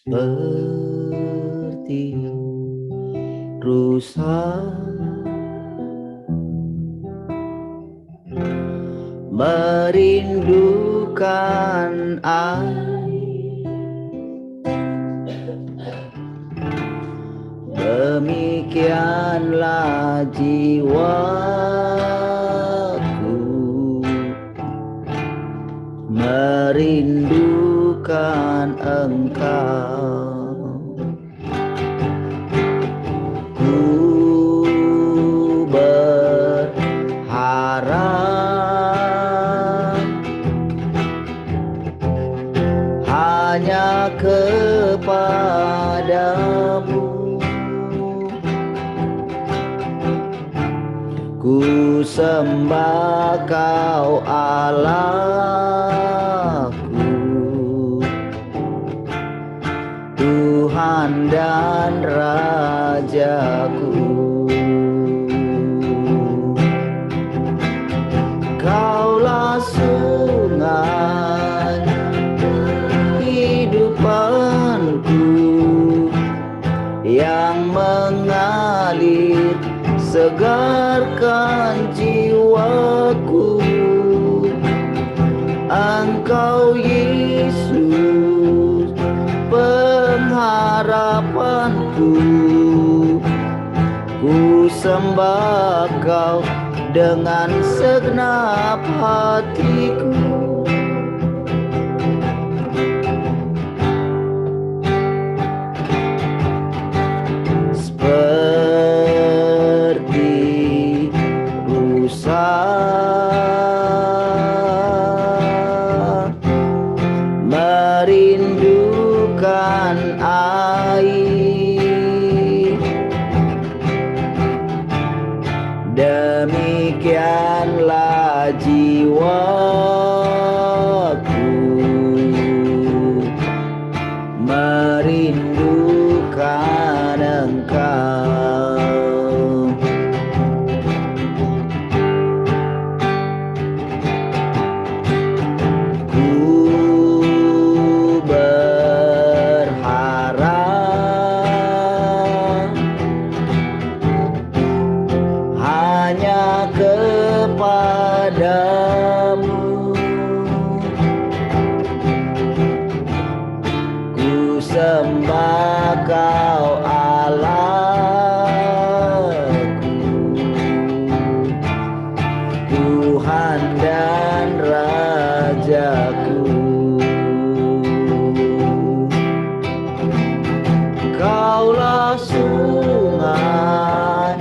seperti rusa merindukan air, demikianlah jiwaku merindukan Engkau. Ku berharap hanya kepadamu, ku sembah Kau Allahku, Tuhan dan Rajaku. Kaulah sungai kehidupanku yang mengalir, segarkan jiwaku. Engkau Yesus pengharapanku, ku sembah Kau dengan segenap hatiku. Seperti rusa merindukan air, demikianlah jiwaku merindukan Engkau. Ku berharap hanya kepadamu, ku sembah Kau Allahku, Tuhan dan Rajaku. Kaulah sungai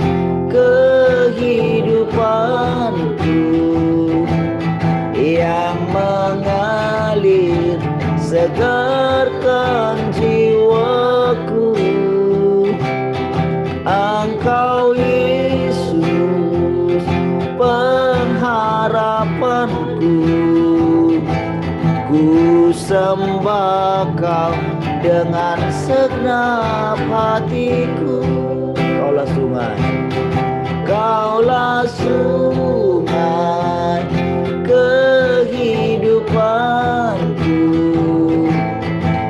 kehidupanku yang mengalir, segarkan jiwaku. Engkau Yesus pengharapanku, ku sembah Kau dengan segenap hatiku. Kaulah sungai, Kaulah sungai kehidupanku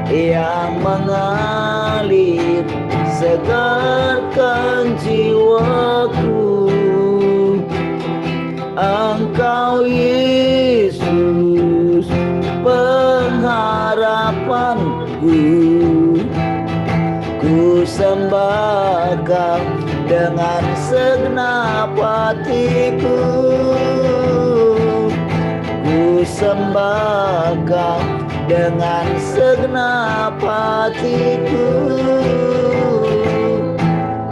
yang mengalir, segarkan jiwaku. Engkau Yesus pengharapanku, ku sembah Kau dengan segenap hatiku. Ku sembah Kau dengan segenap hatiku.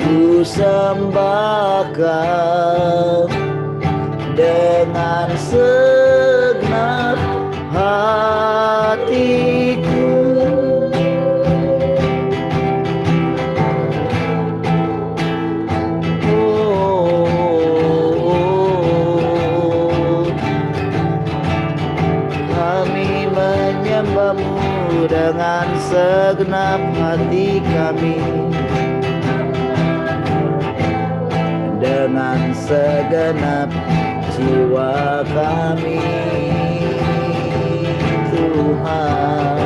Ku sembah Kau dengan segenap hatiku. Kami menyembah-Mu dengan segenap hati kami, dengan segenap jiwa kami, Tuhan.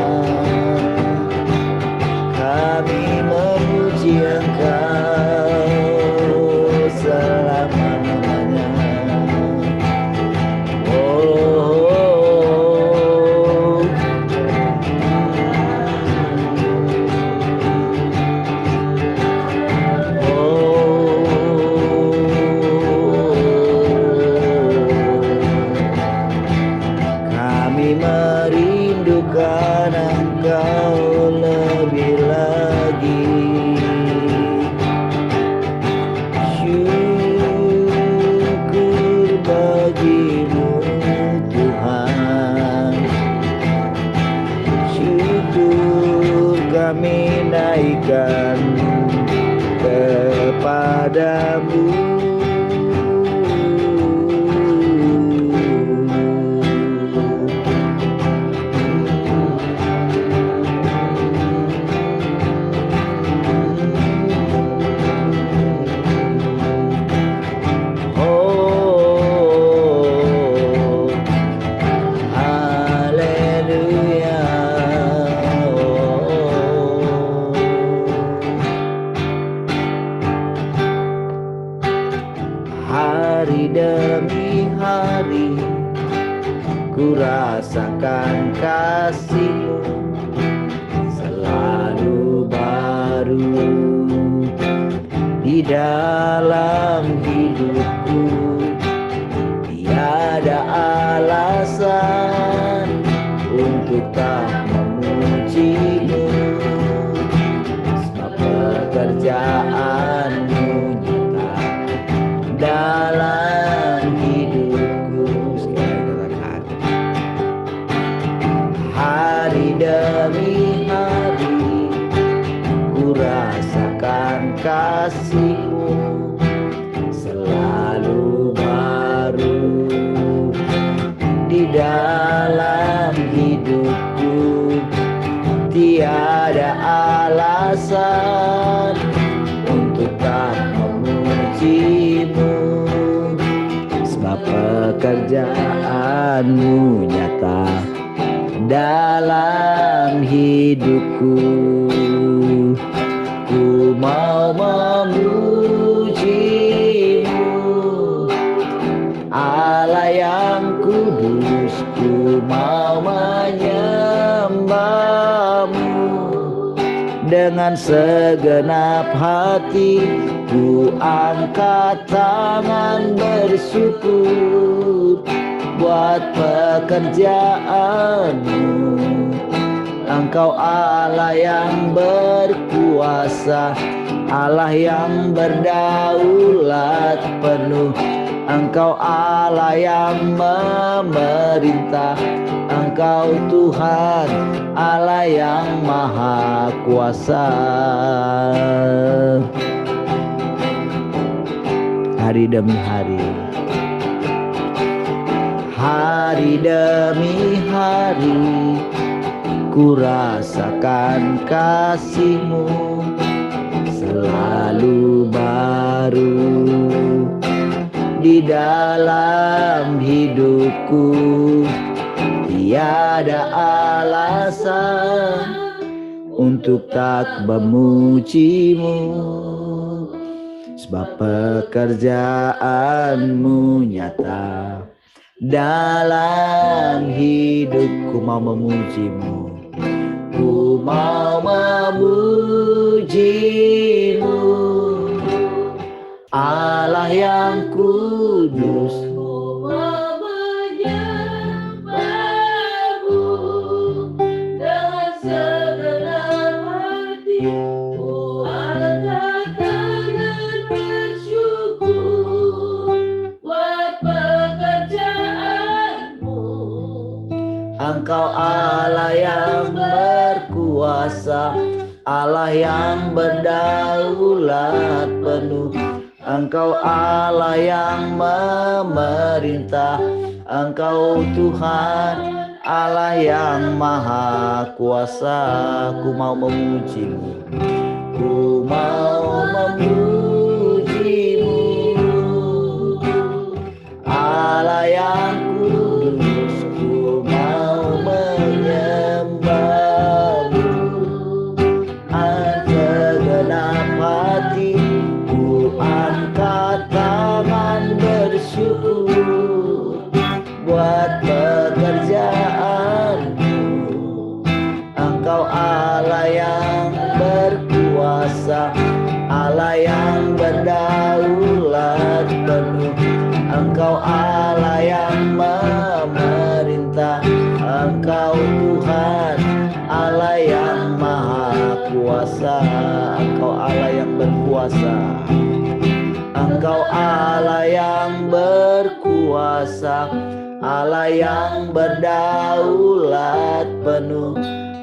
padamu. Hari demi hari ku rasakan kasih-Mu selalu baru di dalam hidupku. Tiada alasan untuk tak memuji-Mu, sebab pekerjaan-Mu nyata dalam hidupku. Sekali katakan, hari demi hari ku rasakan kasih-Mu selalu baru di dalam hidupku. Tiada alasan untuk tak memuji-Mu, sebab pekerjaan-Mu nyata dalam hidupku. Ku mau memuji-Mu, Allah yang kudus. Ku mau menyembah-Mu dengan segenap hati. Ku angkat tangan bersyukur buat pekerjaan-Mu. Engkau Allah yang berkuasa, Allah yang berdaulat penuh. Engkau Allah yang memerintah. Engkau Tuhan Allah yang maha kuasa. Hari demi hari, hari demi hari ku rasakan kasih-Mu selalu baru di dalam hidupku. Tiada alasan untuk tak memuji-Mu, sebab pekerjaan-Mu nyata dalam hidupku. Mau memuji-Mu, ku mau memuji-Mu, Allah yang kudus. Ku mau menyembah-Mu dengan segenap hati. Ku angkat tangan bersyukur buat pekerjaan-Mu. Engkau Allah yang berkuasa, Allah yang berdaulat penuh. Engkau Allah yang memerintah. Engkau Tuhan Allah yang maha kuasa. Ku mau memuji-Mu, ku mau memuji-Mu, Allah yang kudus. Ku mau menyembah-Mu segenap hati. Ku angkat tangan bersyukur buat pekerjaan-Mu. Engkau Allah yang berkuasa, Allah yang berdaulat penuh. Engkau Allah yang memerintah. Engkau Tuhan Allah yang maha kuasa. Engkau Allah yang berkuasa, Engkau Allah yang berkuasa, Allah yang berdaulat penuh.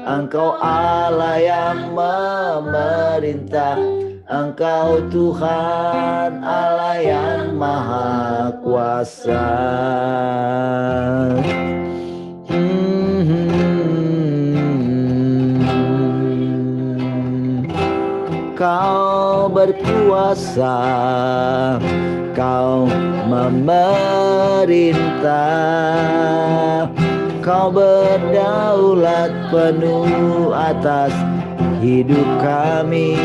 Engkau Allah yang memerintah. Engkau Tuhan Allah yang Maha Kuasa. Kau berkuasa, Kau memerintah, Kau berdaulat penuh atas hidup kami.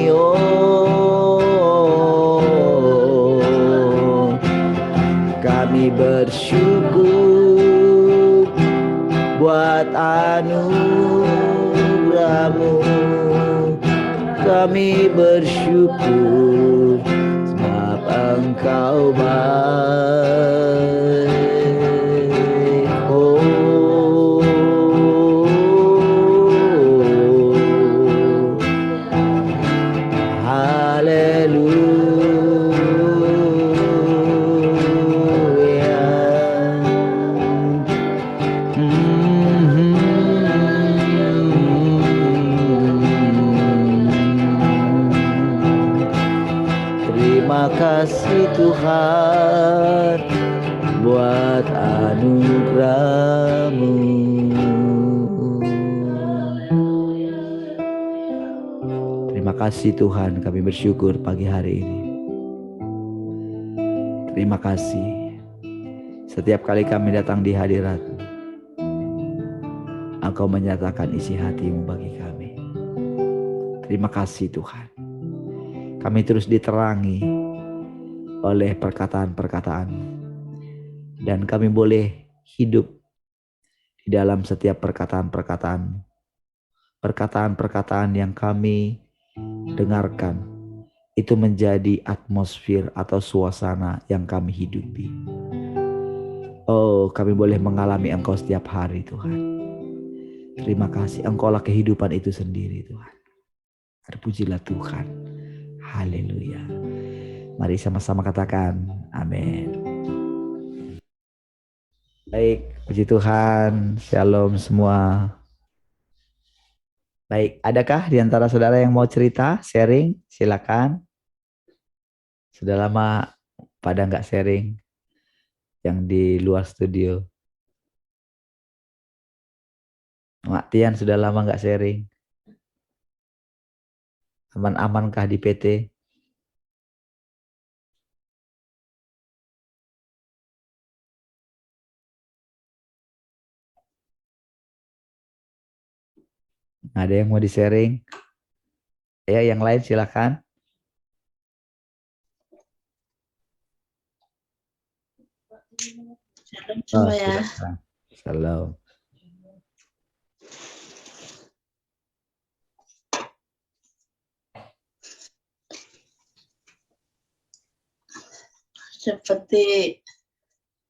Oh, kami bersyukur buat anugerah-Mu. Kami bersyukur sebab Engkau baik. Oh, terima kasih Tuhan buat anugerah-Mu. Terima kasih Tuhan, kami bersyukur pagi hari ini. Terima kasih. Setiap kali kami datang di hadirat-Mu, Engkau menyatakan isi hati-Mu bagi kami. Terima kasih Tuhan. Kami terus diterangi oleh perkataan-perkataan-Mu, dan kami boleh hidup di dalam setiap perkataan-perkataan-Mu. Perkataan-perkataan yang kami dengarkan itu menjadi atmosfer atau suasana yang kami hidupi. Oh, kami boleh mengalami Engkau setiap hari Tuhan. Terima kasih, Engkaulah kehidupan itu sendiri Tuhan. Terpujilah Tuhan. Haleluya. Mari sama-sama katakan amin. Baik, puji Tuhan. Shalom semua. Baik, adakah di antara saudara yang mau cerita, sharing? Silakan. Sudah lama pada nggak sharing yang di luar studio. Mak Tian sudah lama nggak sharing. Aman-amankah di PT? Ada yang mau di-sharing? Ya, yang lain silakan. Shalom ya. Shalom. Seperti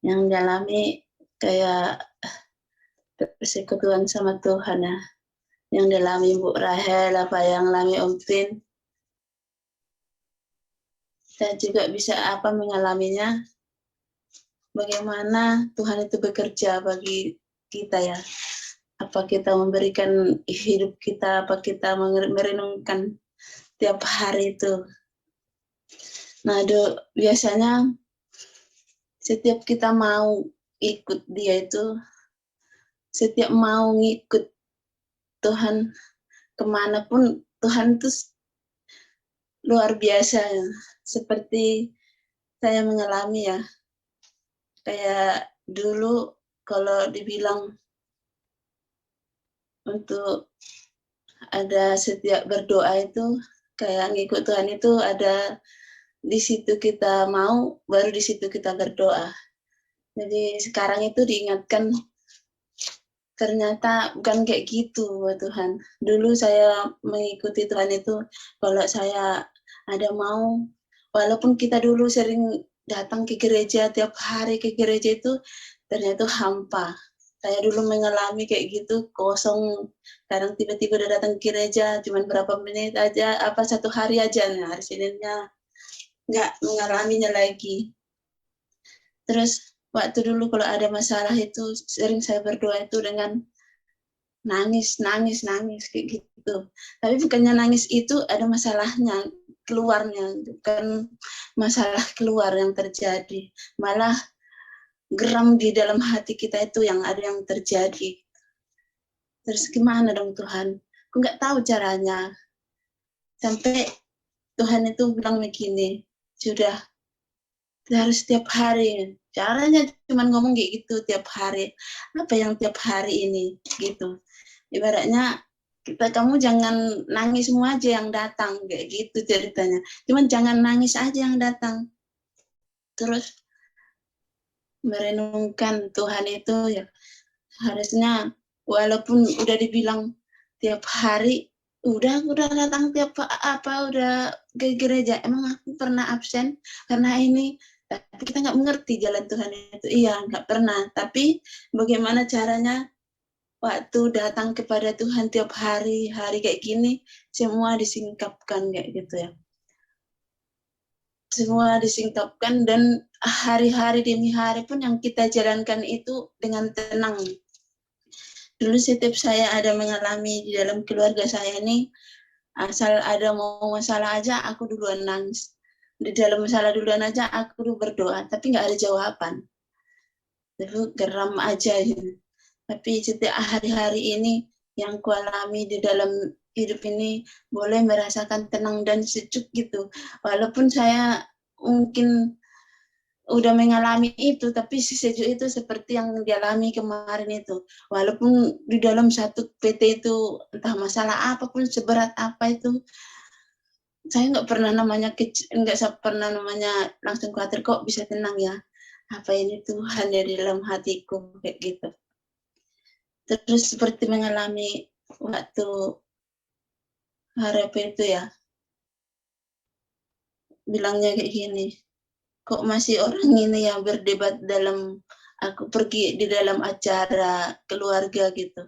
yang dialami kayak persekutuan sama Tuhan ya. Yang dialami Bu Rahel, apa yang dialami Om Pin. Saya juga bisa mengalaminya. Bagaimana Tuhan itu bekerja bagi kita ya. Apa kita memberikan hidup kita, apa kita merenungkan tiap hari itu. Nah, biasanya setiap kita mau ikut dia itu, setiap mau ngikut Tuhan kemanapun, Tuhan itu luar biasa. Seperti saya mengalami ya, kayak dulu kalau dibilang untuk ada setiap berdoa itu, kayak ngikut Tuhan itu ada di situ kita mau, baru di situ kita berdoa. Jadi sekarang itu diingatkan, ternyata bukan kayak gitu buat Tuhan. Dulu saya mengikuti Tuhan itu, kalau saya ada mau, walaupun kita dulu sering datang ke gereja, tiap hari ke gereja itu, ternyata hampa. Saya dulu mengalami kayak gitu, kosong. Kadang tiba-tiba udah datang ke gereja, cuman berapa menit aja, satu hari aja. Nah, hari Seninnya nggak mengalaminya lagi. Terus waktu dulu kalau ada masalah itu sering saya berdoa itu dengan nangis kayak gitu. Tapi bukannya nangis itu ada masalahnya. keluarnya, bukan masalah keluar yang terjadi, malah geram di dalam hati kita itu yang ada yang terjadi. Terus gimana dong Tuhan? Aku nggak tahu caranya. Sampai Tuhan itu bilang begini, sudah harus tiap hari. Caranya cuma ngomong kayak gitu tiap hari. Apa yang tiap hari ini gitu. Ibaratnya kamu jangan nangis semua aja yang datang kayak gitu ceritanya. Cuman jangan nangis aja yang datang. Terus merenungkan Tuhan itu ya harusnya walaupun udah dibilang tiap hari udah datang tiap udah ke gereja, emang aku pernah absen karena ini, tapi kita nggak mengerti jalan Tuhan itu. Iya, nggak pernah, tapi bagaimana caranya waktu datang kepada Tuhan tiap hari kayak gini, semua disingkapkan kayak gitu ya, semua disingkapkan, dan hari-hari demi hari pun yang kita jalankan itu dengan tenang. Dulu setiap saya ada mengalami di dalam keluarga saya ini, asal ada mau masalah aja aku duluan nangis. Di dalam masalah duluan aja aku dulu berdoa, tapi nggak ada jawaban. Lalu geram aja gitu. Tapi setiap hari-hari ini yang kualami di dalam hidup ini boleh merasakan tenang dan sejuk gitu. Walaupun saya mungkin udah mengalami itu, tapi si sejuk itu seperti yang dialami kemarin itu. Walaupun di dalam satu PT itu entah masalah apapun seberat apa itu, saya nggak pernah namanya langsung khawatir kok bisa tenang ya. Apa ini Tuhan ya di dalam hatiku kayak gitu. Terus seperti mengalami waktu hari itu ya, bilangnya kayak gini, kok masih orang ini yang berdebat dalam, aku pergi di dalam acara keluarga gitu.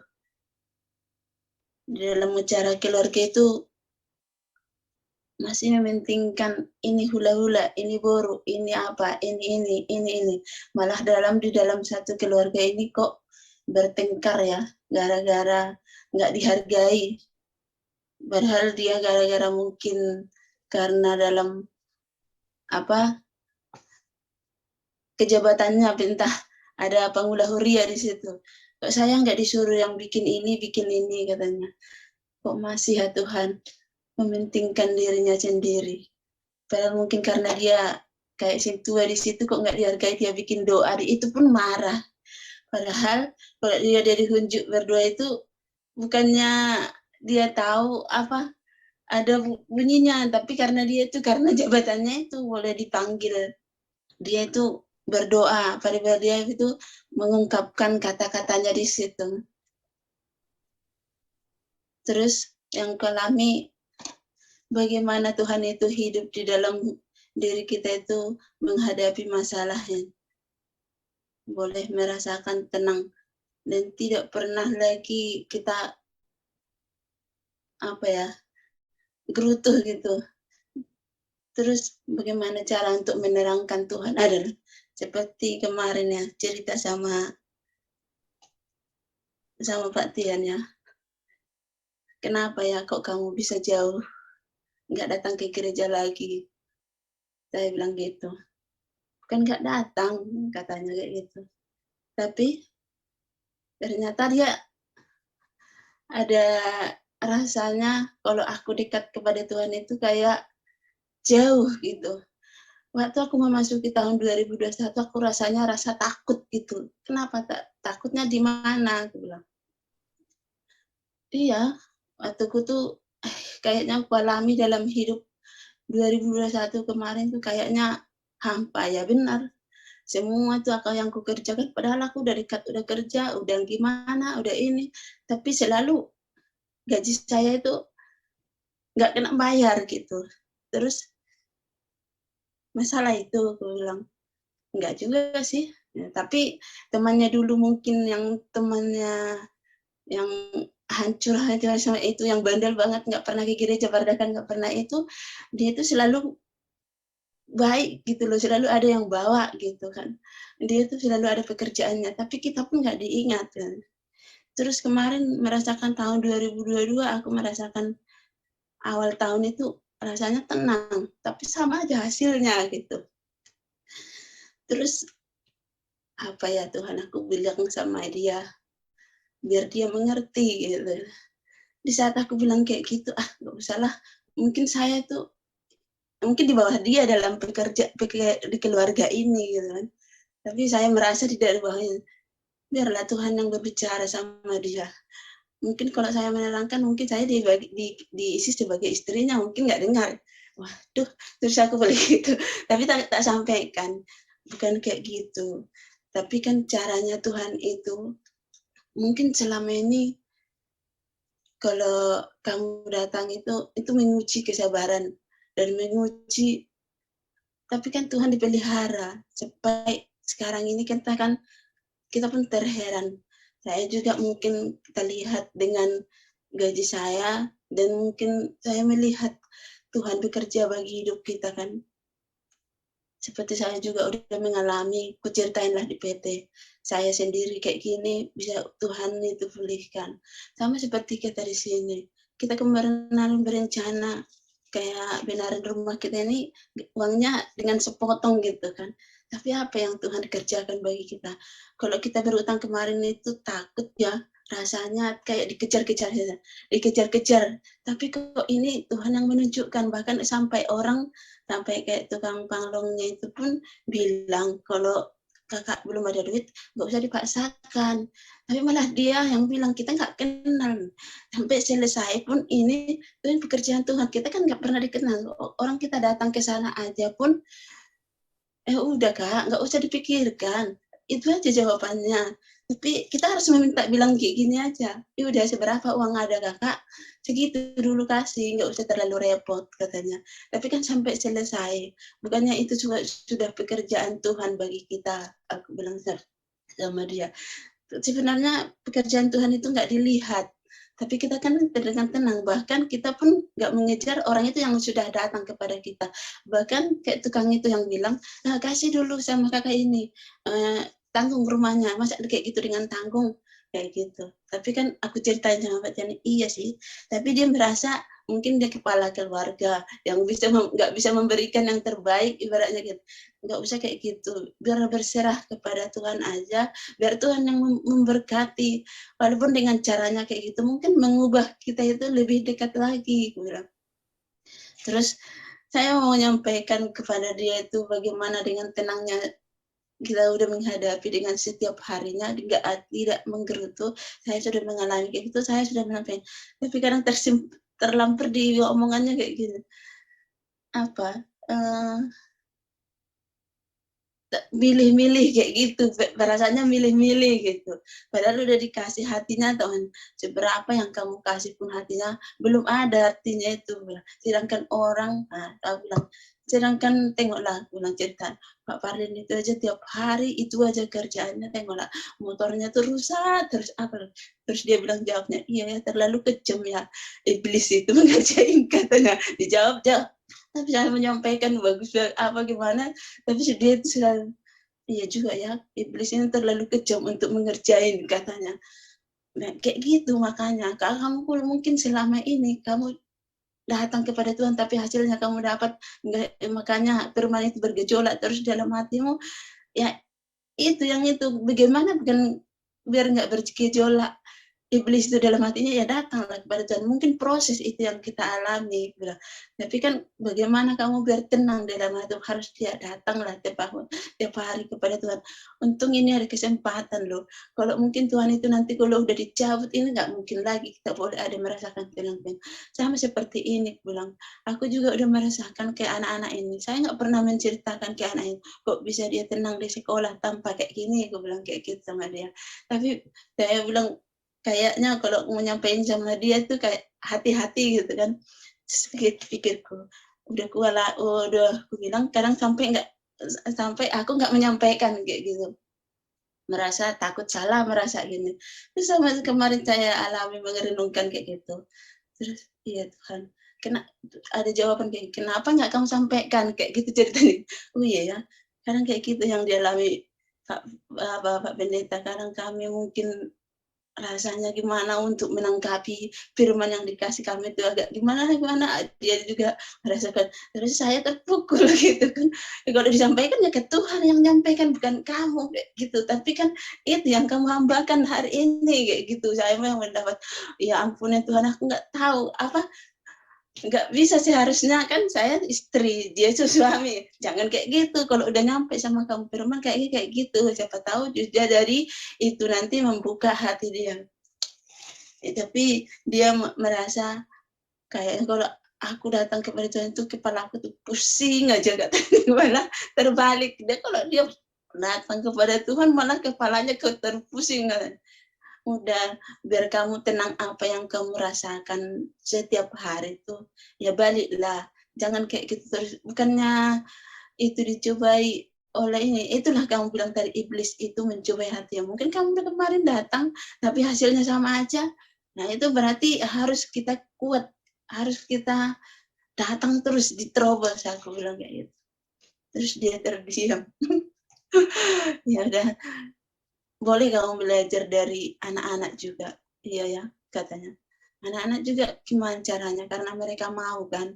Di dalam acara keluarga itu masih mementingkan ini hula-hula, ini boru, ini apa, ini. Malah di dalam satu keluarga ini kok bertengkar ya, gara-gara nggak dihargai. Padahal dia gara-gara mungkin karena dalam apa kejabatannya, entah ada pengulah huria di situ. Kok saya nggak disuruh yang bikin ini katanya. Kok masih ya Tuhan mementingkan dirinya sendiri. Padahal mungkin karena dia kayak si tua di situ kok nggak dihargai, dia bikin doa, itu pun marah. Padahal kalau dia dihunjuk berdoa itu bukannya dia tahu apa ada bunyinya, tapi karena jabatannya itu boleh dipanggil, dia itu berdoa, pada dia itu mengungkapkan kata-katanya di situ. Terus yang kelami bagaimana Tuhan itu hidup di dalam diri kita itu menghadapi masalahnya. Boleh merasakan tenang dan tidak pernah lagi kita gerutu gitu. Terus bagaimana cara untuk menerangkan Tuhan adalah seperti kemarin ya cerita sama Pak Tian ya. Kenapa ya kok kamu bisa jauh, nggak datang ke gereja lagi? Saya bilang gitu. Bukan nggak datang, katanya kayak gitu. Tapi ternyata dia ada rasanya kalau aku dekat kepada Tuhan itu kayak jauh gitu. Waktu aku memasuki tahun 2021, aku rasanya rasa takut gitu. Kenapa takutnya di mana? Aku bilang. Iya, waktu aku tuh kayaknya aku alami dalam hidup 2021 kemarin tuh kayaknya hampa ya, benar. Semua tuh aku yang kukerjakan, padahal aku udah dekat, udah kerja, udah gimana, udah ini. Tapi selalu gaji saya itu nggak kena bayar gitu. Terus masalah itu aku bilang nggak juga sih ya, tapi temannya dulu mungkin yang temannya yang hancur sama itu, yang bandel banget, nggak pernah ke gereja, pardakan nggak pernah, itu dia itu selalu baik gitu loh, selalu ada yang bawa gitu kan, dia tuh selalu ada pekerjaannya, tapi kita pun nggak diingat kan. Terus kemarin merasakan tahun 2022, aku merasakan awal tahun itu rasanya tenang, tapi sama aja hasilnya gitu. Terus apa ya Tuhan, aku bilang sama dia, biar dia mengerti gitu. Di saat aku bilang kayak gitu, "Ah, nggak usahlah, mungkin saya tuh mungkin di bawah dia dalam di keluarga ini," gitu kan. Tapi saya merasa tidak di bawahnya. Biarlah Tuhan yang berbicara sama dia. Mungkin kalau saya menerangkan, mungkin saya diisi sebagai istrinya, mungkin nggak dengar. Waduh, terus aku balik gitu. Tapi tak sampaikan, bukan kayak gitu. Tapi kan caranya Tuhan itu, mungkin selama ini kalau kamu datang itu menguji kesabaran dan menguji, tapi kan Tuhan dipelihara. Sampai sekarang ini kita pun terheran. Saya juga mungkin kita lihat dengan gaji saya dan mungkin saya melihat Tuhan bekerja bagi hidup kita kan. Seperti saya juga udah mengalami, kuceritainlah di PT. Saya sendiri kayak gini, bisa Tuhan itu pulihkan. Sama seperti kita di sini. Kita kemarin berencana kayak benarin rumah kita ini uangnya dengan sepotong gitu kan. Tapi apa yang Tuhan kerjakan bagi kita? Kalau kita berutang kemarin itu takut ya, rasanya kayak dikejar-kejar saja, dikejar-kejar. Tapi kok ini Tuhan yang menunjukkan, bahkan sampai kayak tukang panglongnya itu pun bilang kalau kakak belum ada duit nggak usah dipaksakan, tapi malah dia yang bilang kita nggak kenal sampai selesai pun ini itu pekerjaan Tuhan, kita kan nggak pernah dikenal orang, kita datang ke sana aja pun udah Kak, nggak usah dipikirkan. Itu aja jawabannya. Tapi kita harus meminta bilang kayak gini aja, "Ya udah seberapa uang ada Kakak, segitu dulu kasih, nggak usah terlalu repot," katanya. Tapi kan sampai selesai, bukannya itu juga sudah pekerjaan Tuhan bagi kita, aku bilang sama dia. Sebenarnya pekerjaan Tuhan itu nggak dilihat, tapi kita kan dengan tenang, bahkan kita pun nggak mengejar orang itu yang sudah datang kepada kita. Bahkan kayak tukang itu yang bilang, "Nah, kasih dulu sama kakak ini, tanggung rumahnya, masa kayak gitu dengan tanggung?" Kayak gitu. Tapi kan aku ceritain sama Pak Jani, iya sih, tapi dia merasa mungkin dia kepala keluarga yang nggak bisa memberikan yang terbaik ibaratnya gitu. Nggak usah kayak gitu, biar berserah kepada Tuhan aja, biar Tuhan yang memberkati. Walaupun dengan caranya kayak gitu, mungkin mengubah kita itu lebih dekat lagi, aku bilang. Terus saya mau menyampaikan kepada dia itu bagaimana dengan tenangnya kita udah menghadapi dengan setiap harinya, tidak menggerutu. Saya sudah mengalami kayak gitu, saya sudah menyampaikan. Tapi kadang terlampir di omongannya kayak gini, apa, milih-milih kayak gitu, rasanya milih-milih gitu. Padahal udah dikasih hatinya Tuhan, seberapa yang kamu kasih pun hatinya belum ada artinya itu. Sedangkan orang, nah, aku bilang, sedangkan tengoklah, aku bilang cerita, Pak Fardin itu aja tiap hari itu aja kerjaannya, tengoklah motornya tuh rusak, terus apa, terus dia bilang jawabnya, iya ya terlalu kejam ya, iblis itu mengerjain katanya, dijawab jawab. Tapi saya menyampaikan bagus apa gimana, tapi dia itu selalu, "Iya juga ya, iblis ini terlalu kejam untuk mengerjain," katanya. Nah, kayak gitu makanya, kalau kamu mungkin selama ini kamu datang kepada Tuhan, tapi hasilnya kamu dapat enggak, makanya firman itu bergejolak terus dalam hatimu, ya itu, bagaimana bukan biar nggak bergejolak, iblis itu dalam hatinya ya datanglah kepada Tuhan. Mungkin proses itu yang kita alami, bilang. Tapi kan bagaimana kamu biar tenang dalam hati, harus dia datanglah tiap hari kepada Tuhan. Untung ini ada kesempatan loh. Kalau mungkin Tuhan itu nanti kalau udah dicabut ini nggak mungkin lagi kita boleh ada merasakan tenang. Sama seperti ini, bilang. Aku juga udah merasakan kayak anak-anak ini. Saya nggak pernah menceritakan ke anak ini, kok bisa dia tenang di sekolah tanpa kayak gini, aku bilang kayak gitu sama dia. Tapi saya bilang kayaknya kalau mau nyampein sama dia tuh kayak hati-hati gitu kan. Terus pikirku, udah aku bilang kadang sampai aku nggak menyampaikan kayak gitu. Merasa takut salah, merasa gini. Terus sama kemarin saya alami merenungkan kayak gitu. Terus, iya Tuhan, ada jawaban kayak, "Kenapa nggak kamu sampaikan?" Kayak gitu ceritanya. Oh iya ya, kadang kayak gitu yang dialami Pak Pendeta, kadang kami mungkin rasanya gimana untuk menanggapi firman yang dikasih kami itu agak gimana gimana, dia juga merasakan, terus saya terpukul gitu kan. Kalau disampaikan ya ke Tuhan yang menyampaikan bukan kamu kayak gitu, tapi kan itu yang kamu hambakan hari ini kayak gitu. Saya memang mendapat, ya ampun ya Tuhan, aku nggak tahu apa, nggak bisa seharusnya kan saya istri, dia itu suami. Jangan kayak gitu, kalau udah nyampe sama kamu firman kayak gitu, siapa tahu dia dari itu nanti membuka hati dia. Tapi dia merasa kayak kalau aku datang kepada Tuhan itu kepala aku tuh pusing aja, nggak tahu gimana, terbalik. Dia kalau dia datang kepada Tuhan malah kepalanya terpusing. Udah, biar kamu tenang apa yang kamu rasakan setiap hari itu, ya baliklah. Jangan kayak gitu terus. Bukannya itu dicobai oleh ini. Itulah kamu bilang tadi, iblis itu mencobai hati. Mungkin kamu udah kemarin datang, tapi hasilnya sama aja. Nah itu berarti harus kita kuat. Harus kita datang terus diterobos, aku bilang kayak gitu. Terus dia terdiam. Ya udah, boleh kamu belajar dari anak-anak juga. Iya ya, katanya. Anak-anak juga gimana caranya, karena mereka mau kan.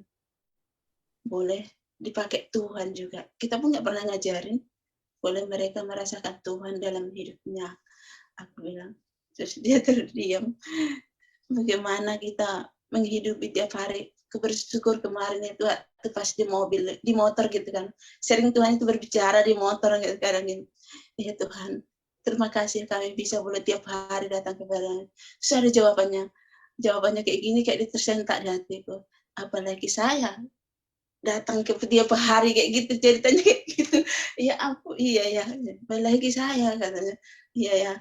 Boleh dipakai Tuhan juga. Kita pun nggak pernah ngajarin. Boleh mereka merasakan Tuhan dalam hidupnya. Aku bilang. Terus dia terdiam. Bagaimana kita menghidupi tiap hari. Bersyukur kemarin itu pas di mobil, di motor gitu kan. Sering Tuhan itu berbicara di motor gitu kadang gini. Ya Tuhan, terima kasih kami bisa boleh tiap hari datang kepada-Mu. Terus ada jawabannya. Jawabannya kayak gini, kayak tersentak di hatiku. Apalagi saya datang ke tiap hari kayak gitu, ceritanya kayak gitu. Ya ampun, iya ya, apalagi saya katanya. Iya ya,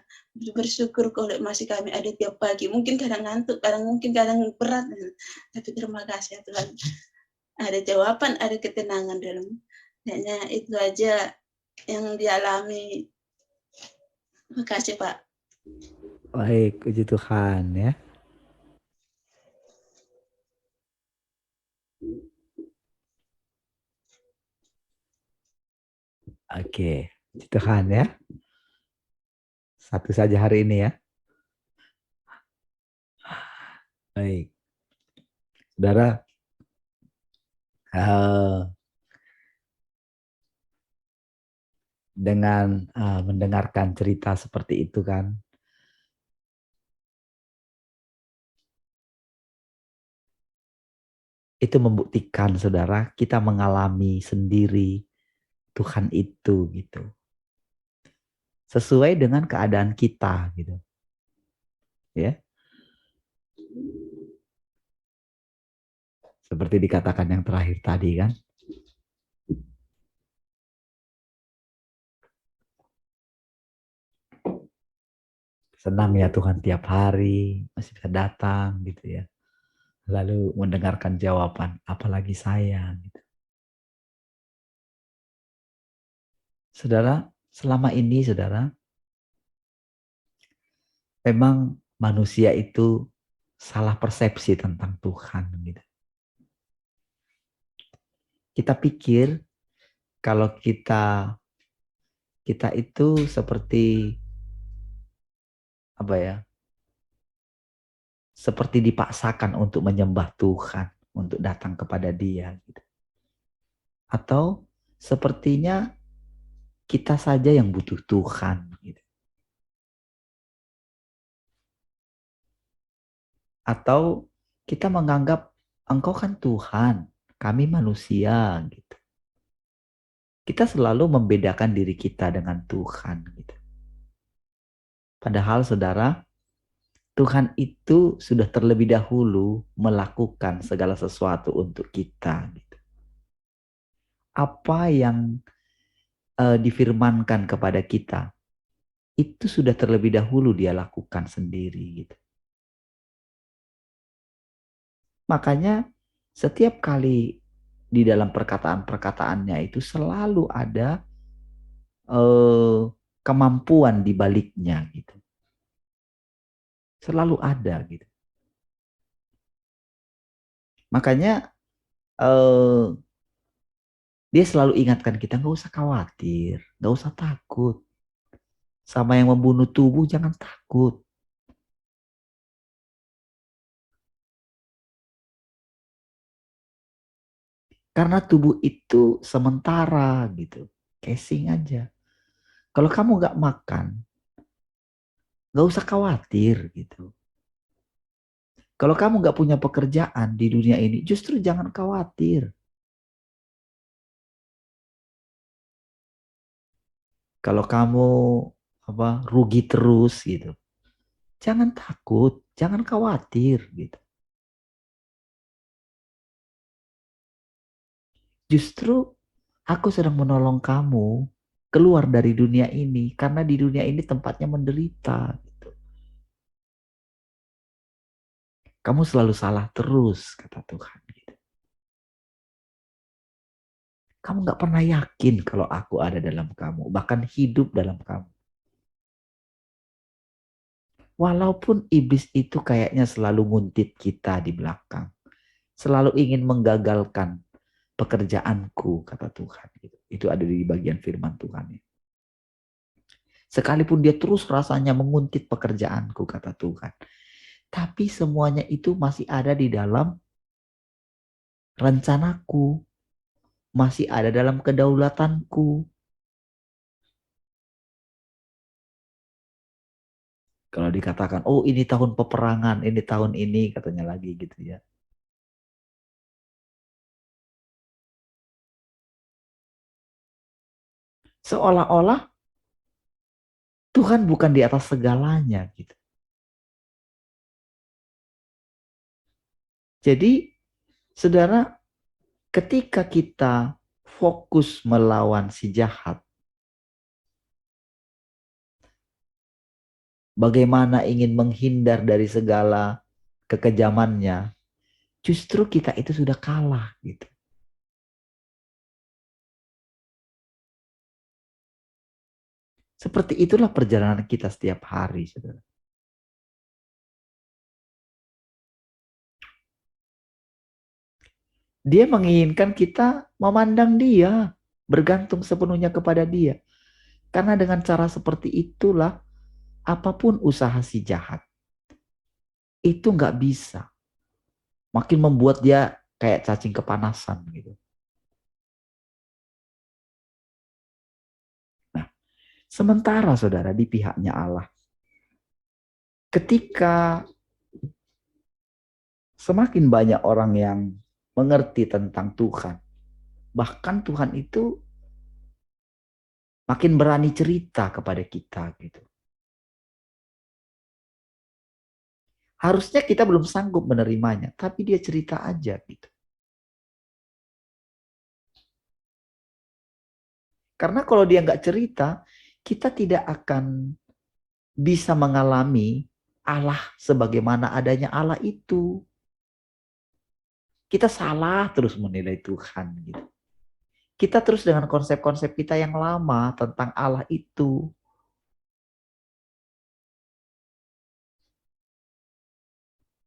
bersyukur kalau masih kami ada tiap pagi. Mungkin kadang ngantuk, kadang mungkin kadang berat. Tapi terima kasih ya Tuhan. Ada jawaban, ada ketenangan dalam. Kayaknya itu aja yang dialami. Terima kasih Pak. Baik, puji Tuhan ya. Oke, puji Tuhan ya. Satu saja hari ini ya. Baik, saudara. Dengan mendengarkan cerita seperti itu kan, itu membuktikan saudara kita mengalami sendiri Tuhan itu gitu. Sesuai dengan keadaan kita gitu. Ya. Seperti dikatakan yang terakhir tadi kan. Senang ya Tuhan tiap hari masih bisa datang gitu ya. Lalu mendengarkan jawaban, apalagi saya gitu. Saudara, selama ini saudara, memang manusia itu salah persepsi tentang Tuhan gitu. Kita pikir kalau kita itu seperti apa ya? Seperti dipaksakan untuk menyembah Tuhan, untuk datang kepada Dia gitu. Atau sepertinya kita saja yang butuh Tuhan gitu. Atau kita menganggap engkau kan Tuhan, kami manusia gitu. Kita selalu membedakan diri kita dengan Tuhan gitu. Padahal saudara, Tuhan itu sudah terlebih dahulu melakukan segala sesuatu untuk kita gitu. Apa yang difirmankan kepada kita itu sudah terlebih dahulu Dia lakukan sendiri gitu. Makanya setiap kali di dalam perkataan-perkataannya itu selalu ada kemampuan di baliknya gitu. Selalu ada gitu. Makanya dia selalu ingatkan kita nggak usah khawatir, nggak usah takut. Sama yang membunuh tubuh jangan takut. Karena tubuh itu sementara gitu. Casing aja. Kalau kamu nggak makan, nggak usah khawatir gitu. Kalau kamu nggak punya pekerjaan di dunia ini, justru jangan khawatir. Kalau kamu rugi terus gitu, jangan takut, jangan khawatir gitu. Justru aku sedang menolong kamu keluar dari dunia ini karena di dunia ini tempatnya menderita gitu. Kamu selalu salah terus kata Tuhan gitu. Kamu nggak pernah yakin kalau aku ada dalam kamu, bahkan hidup dalam kamu. Walaupun iblis itu kayaknya selalu nguntit kita di belakang, selalu ingin menggagalkan pekerjaanku kata Tuhan gitu. Itu ada di bagian firman Tuhan ya. Sekalipun dia terus rasanya menguntit pekerjaanku kata Tuhan. Tapi semuanya itu masih ada di dalam rencanaku. Masih ada dalam kedaulatanku. Kalau dikatakan, oh ini tahun peperangan, ini tahun ini katanya lagi gitu ya. Seolah-olah Tuhan bukan di atas segalanya gitu. Jadi saudara, ketika kita fokus melawan si jahat, bagaimana ingin menghindar dari segala kekejamannya, justru kita itu sudah kalah gitu. Seperti itulah perjalanan kita setiap hari, saudara. Dia menginginkan kita memandang dia, bergantung sepenuhnya kepada dia. Karena dengan cara seperti itulah, apapun usaha si jahat, itu nggak bisa. Makin membuat dia kayak cacing kepanasan gitu. Nah, sementara saudara di pihaknya Allah, ketika semakin banyak orang yang mengerti tentang Tuhan, bahkan Tuhan itu makin berani cerita kepada kita gitu. Harusnya kita belum sanggup menerimanya, tapi dia cerita aja gitu. Karena kalau dia nggak cerita, kita tidak akan bisa mengalami Allah sebagaimana adanya Allah itu. Kita salah terus menilai Tuhan gitu. Kita terus dengan konsep-konsep kita yang lama tentang Allah itu.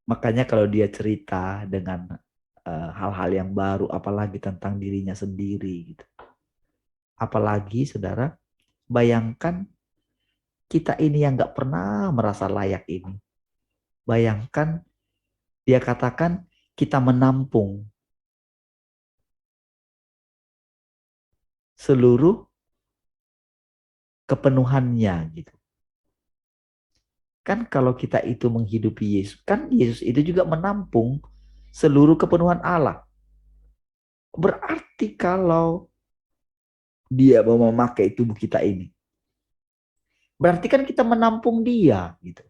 Makanya kalau dia cerita dengan hal-hal yang baru, apalagi tentang dirinya sendiri gitu. Apalagi saudara, bayangkan kita ini yang nggak pernah merasa layak ini. Bayangkan dia katakan kita menampung seluruh kepenuhannya gitu. Kan kalau kita itu menghidupi Yesus, kan Yesus itu juga menampung seluruh kepenuhan Allah. Berarti kalau dia mau memakai tubuh kita ini, berarti kan kita menampung dia gitu.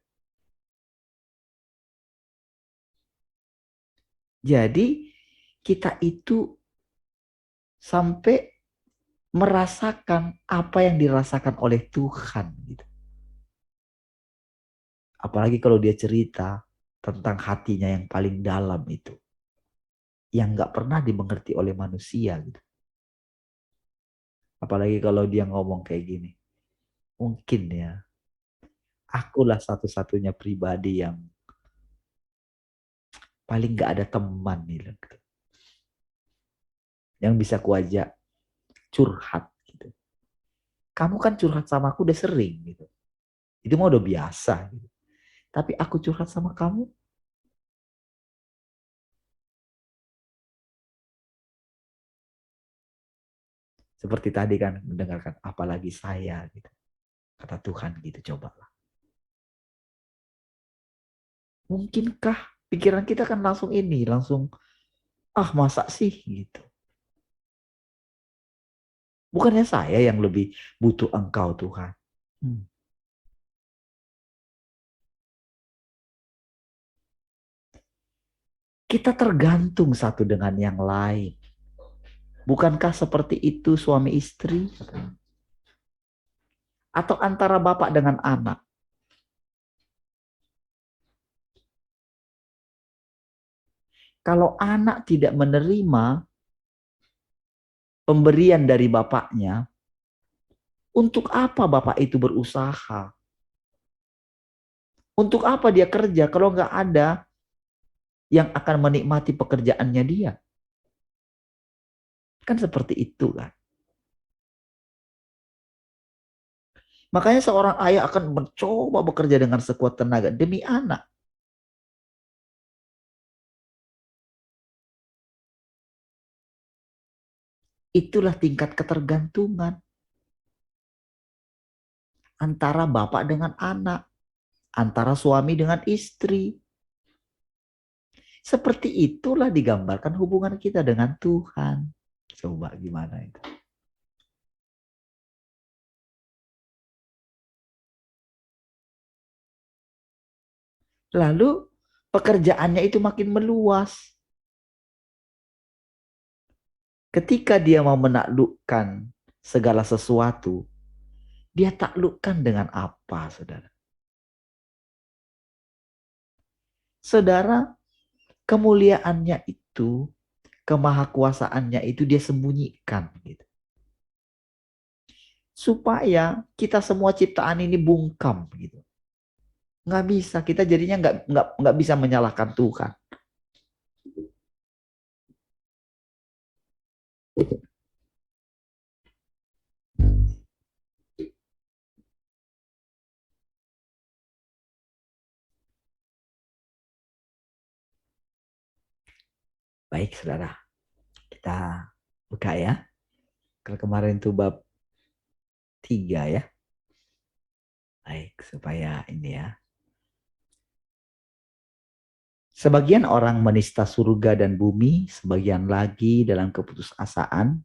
Jadi kita itu sampai merasakan apa yang dirasakan oleh Tuhan gitu. Apalagi kalau dia cerita tentang hatinya yang paling dalam itu, yang nggak pernah dimengerti oleh manusia gitu. Apalagi kalau dia ngomong kayak gini, mungkin ya, akulah satu-satunya pribadi yang paling nggak ada teman nih, gitu, yang bisa kuajak curhat gitu. Kamu kan curhat sama aku udah sering gitu. Itu mah udah biasa gitu. Tapi aku curhat sama kamu, Seperti tadi kan mendengarkan apalagi saya gitu. Kata Tuhan gitu, cobalah. Mungkinkah pikiran kita kan langsung ini, langsung masa sih gitu. Bukannya saya yang lebih butuh Engkau Tuhan. Kita tergantung satu dengan yang lain. Bukankah seperti itu suami istri? Atau antara bapak dengan anak? Kalau anak tidak menerima pemberian dari bapaknya, untuk apa bapak itu berusaha? Untuk apa dia kerja kalau nggak ada yang akan menikmati pekerjaannya dia? Kan seperti itu kan. Makanya seorang ayah akan mencoba bekerja dengan sekuat tenaga demi anak. Itulah tingkat ketergantungan antara bapak dengan anak, antara suami dengan istri. Seperti itulah digambarkan hubungan kita dengan Tuhan. Coba gimana itu? Lalu pekerjaannya itu makin meluas. Ketika dia mau menaklukkan segala sesuatu, dia taklukkan dengan apa, saudara? Saudara, kemuliaannya itu, kemahakuasaannya itu dia sembunyikan. Gitu. Supaya kita semua ciptaan ini bungkam. Gitu. Nggak bisa, kita jadinya nggak bisa menyalahkan Tuhan. Baik, saudara. Kita buka ya. Kalau kemarin itu bab 3 ya. Baik, supaya ini ya. Sebagian orang menista surga dan bumi, sebagian lagi dalam keputusasaan,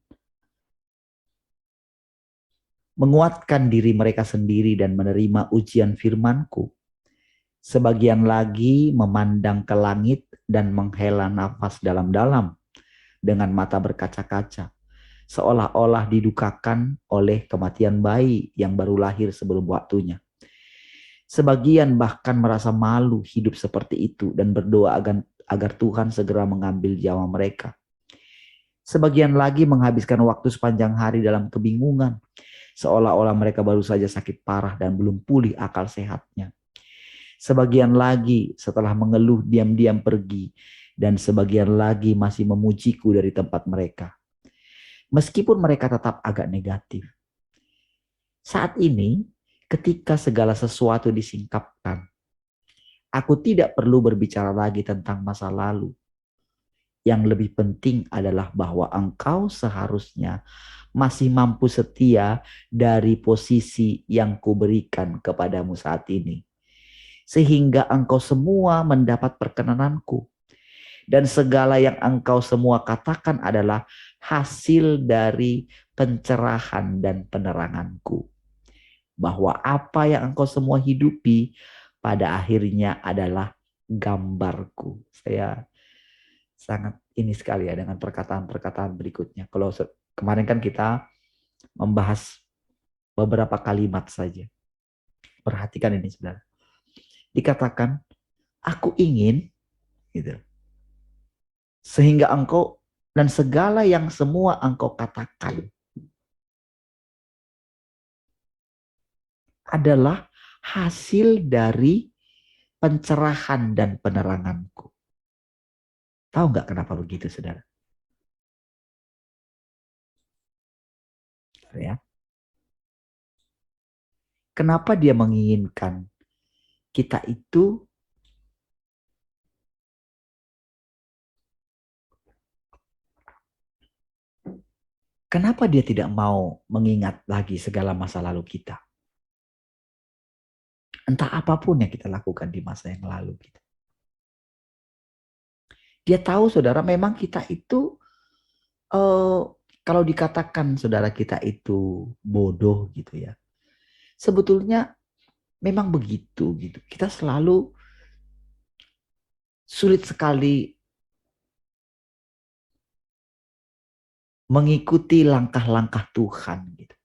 menguatkan diri mereka sendiri dan menerima ujian firman-Ku. Sebagian lagi memandang ke langit dan menghela nafas dalam-dalam dengan mata berkaca-kaca, seolah-olah didukakan oleh kematian bayi yang baru lahir sebelum waktunya. Sebagian bahkan merasa malu hidup seperti itu dan berdoa agar Tuhan segera mengambil nyawa mereka. Sebagian lagi menghabiskan waktu sepanjang hari dalam kebingungan, seolah-olah mereka baru saja sakit parah dan belum pulih akal sehatnya. Sebagian lagi setelah mengeluh diam-diam pergi, dan sebagian lagi masih memujiku dari tempat mereka. Meskipun mereka tetap agak negatif. Saat ini, ketika segala sesuatu disingkapkan, aku tidak perlu berbicara lagi tentang masa lalu. Yang lebih penting adalah bahwa engkau seharusnya masih mampu setia dari posisi yang kuberikan kepadamu saat ini. Sehingga engkau semua mendapat perkenananku. Dan segala yang engkau semua katakan adalah hasil dari pencerahan dan peneranganku. Bahwa apa yang engkau semua hidupi pada akhirnya adalah gambarku. Saya sangat ini sekali ya dengan perkataan-perkataan berikutnya. Kalau kemarin kan kita membahas beberapa kalimat saja. Perhatikan ini saudara. Dikatakan, aku ingin gitu. Sehingga engkau dan segala yang semua engkau katakan adalah hasil dari pencerahan dan peneranganku. Tahu nggak kenapa begitu, saudara? Ya. Kenapa dia menginginkan kita itu Kenapa dia tidak mau mengingat lagi segala masa lalu kita? Entah apapun yang kita lakukan di masa yang lalu. Gitu. Dia tahu saudara memang kita itu kalau dikatakan saudara kita itu bodoh gitu ya. Sebetulnya memang begitu gitu. Kita selalu sulit sekali mengikuti langkah-langkah Tuhan gitu.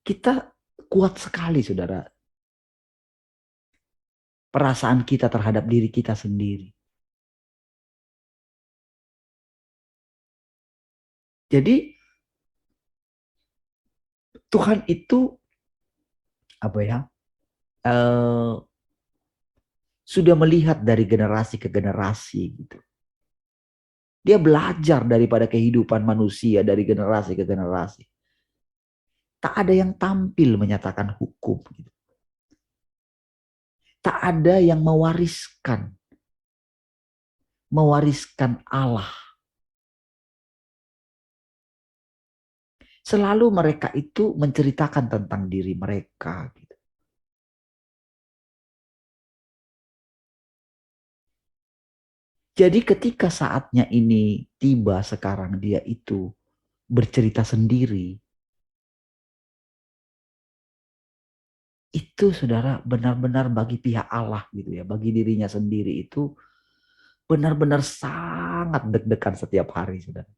Kita kuat sekali saudara. Perasaan kita terhadap diri kita sendiri. Jadi Tuhan itu apa ya? eh, sudah melihat dari generasi ke generasi gitu. Dia belajar daripada kehidupan manusia dari generasi ke generasi. Tak ada yang tampil menyatakan hukum. Gitu. Tak ada yang mewariskan Allah. Selalu mereka itu menceritakan tentang diri mereka. Gitu. Jadi ketika saatnya ini tiba sekarang dia itu bercerita sendiri. Itu saudara benar-benar bagi pihak Allah gitu ya. Bagi dirinya sendiri itu benar-benar sangat deg-degan setiap hari saudara.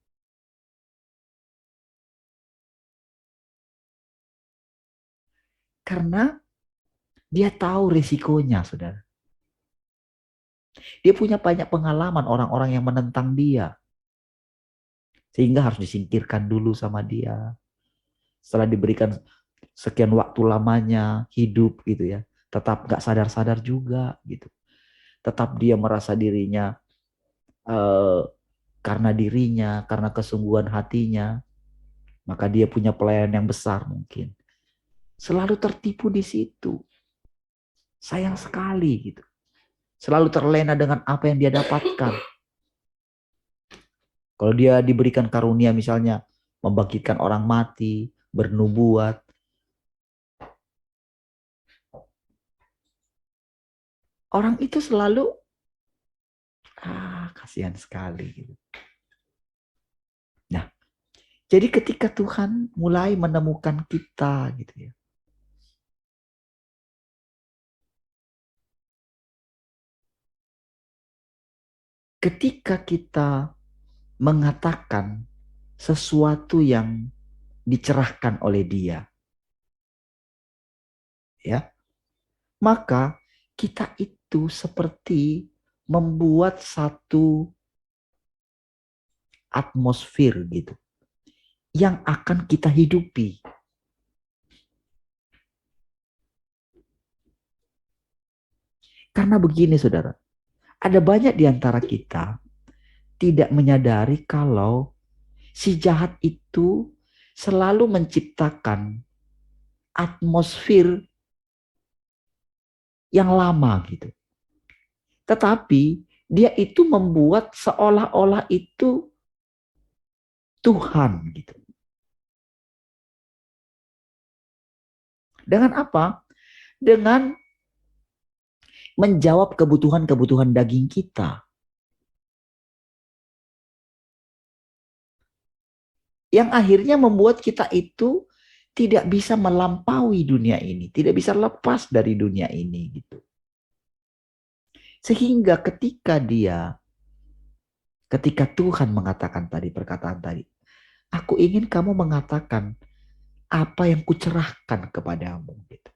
Karena dia tahu risikonya saudara. Dia punya banyak pengalaman orang-orang yang menentang dia. Sehingga harus disingkirkan dulu sama dia. Setelah diberikan sekian waktu lamanya hidup gitu ya. Tetap gak sadar-sadar juga gitu. Tetap dia merasa dirinya eh, karena dirinya, karena kesungguhan hatinya. Maka dia punya pelayanan yang besar mungkin. Selalu tertipu di situ. Sayang sekali gitu. Selalu terlena dengan apa yang dia dapatkan. Kalau dia diberikan karunia misalnya membangkitkan orang mati, bernubuat, orang itu selalu kasihan sekali gitu. Nah, jadi ketika Tuhan mulai menemukan kita gitu ya. Ketika kita mengatakan sesuatu yang dicerahkan oleh dia, ya, maka kita itu seperti membuat satu atmosfer gitu yang akan kita hidupi. Karena begini saudara, ada banyak di antara kita tidak menyadari kalau si jahat itu selalu menciptakan atmosfer yang lama gitu. Tetapi dia itu membuat seolah-olah itu Tuhan gitu. Dengan apa? Dengan menjawab kebutuhan-kebutuhan daging kita. Yang akhirnya membuat kita itu tidak bisa melampaui dunia ini, tidak bisa lepas dari dunia ini gitu. Sehingga ketika Tuhan mengatakan tadi perkataan tadi, aku ingin kamu mengatakan apa yang kucerahkan kepadamu gitu.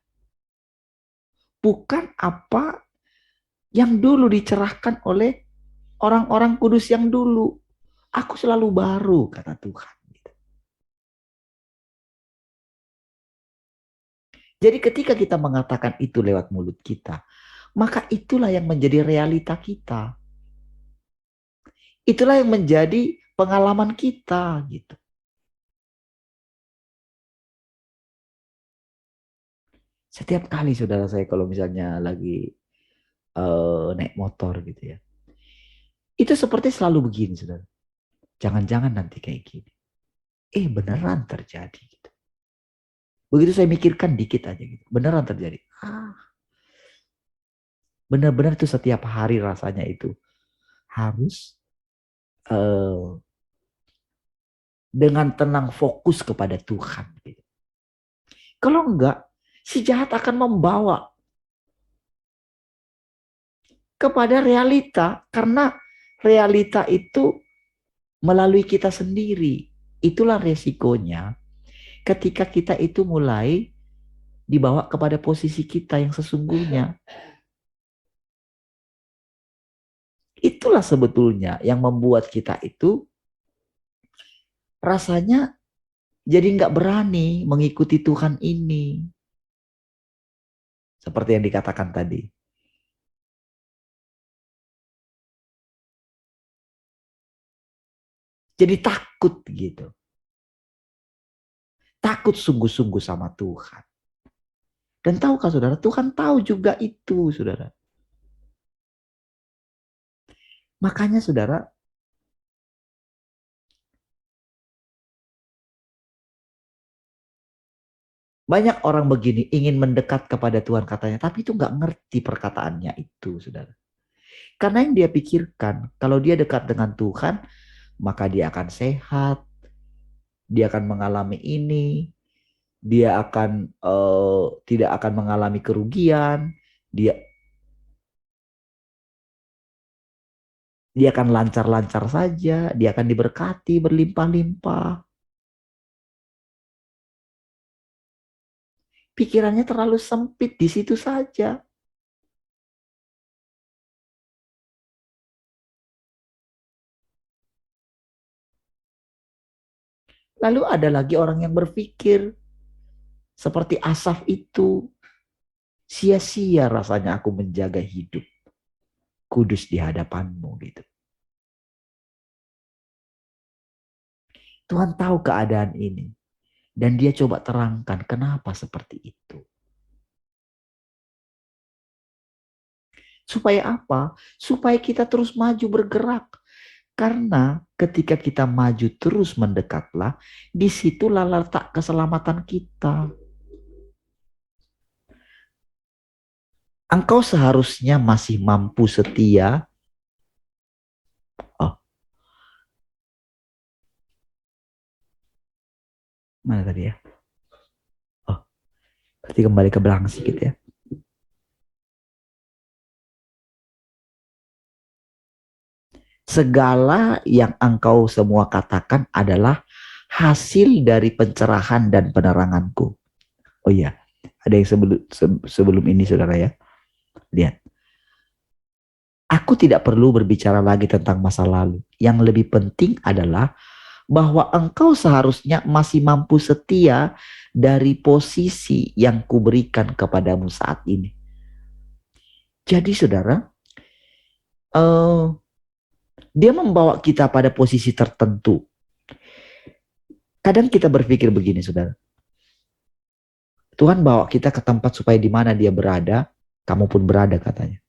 Bukan apa yang dulu dicerahkan oleh orang-orang kudus yang dulu. Aku selalu baru, kata Tuhan. Jadi ketika kita mengatakan itu lewat mulut kita, maka itulah yang menjadi realita kita. Itulah yang menjadi pengalaman kita gitu. Setiap kali saudara saya kalau misalnya lagi naik motor gitu ya. Itu seperti selalu begini saudara. Jangan-jangan nanti kayak gini. Beneran terjadi gitu. Begitu saya mikirkan dikit aja gitu, beneran terjadi. Benar-benar itu setiap hari rasanya itu harus eh, dengan tenang fokus kepada Tuhan gitu. Kalau enggak, si jahat akan membawa kepada realita, karena realita itu melalui kita sendiri. Itulah resikonya ketika kita itu mulai dibawa kepada posisi kita yang sesungguhnya. Itulah sebetulnya yang membuat kita itu rasanya jadi nggak berani mengikuti Tuhan ini. Seperti yang dikatakan tadi. Jadi takut gitu. Takut sungguh-sungguh sama Tuhan. Dan tahukah saudara, Tuhan tahu juga itu, saudara. Makanya saudara, banyak orang begini ingin mendekat kepada Tuhan katanya, tapi itu nggak ngerti perkataannya itu, saudara. Karena yang dia pikirkan, kalau dia dekat dengan Tuhan, maka dia akan sehat, dia akan mengalami ini, dia akan tidak akan mengalami kerugian, dia dia akan lancar-lancar saja, dia akan diberkati berlimpah-limpah. Pikirannya terlalu sempit di situ saja. Lalu ada lagi orang yang berpikir seperti Asaf itu, sia-sia rasanya aku menjaga hidup kudus di hadapanmu gitu. Tuhan tahu keadaan ini dan dia coba terangkan kenapa seperti itu. Supaya apa? Supaya kita terus maju bergerak. Karena ketika kita maju terus mendekatlah, disitulah letak keselamatan kita. Engkau seharusnya masih mampu setia. Oh, mana tadi ya? Oh, berarti kembali ke belakang sedikit ya. Segala yang engkau semua katakan adalah hasil dari pencerahan dan peneranganku. Oh iya, ada yang sebelum ini saudara ya. Lihat. Aku tidak perlu berbicara lagi tentang masa lalu. Yang lebih penting adalah bahwa engkau seharusnya masih mampu setia dari posisi yang kuberikan kepadamu saat ini. Jadi saudara, dia membawa kita pada posisi tertentu. Kadang kita berpikir begini saudara. Tuhan bawa kita ke tempat supaya di mana dia berada, kamu pun berada katanya.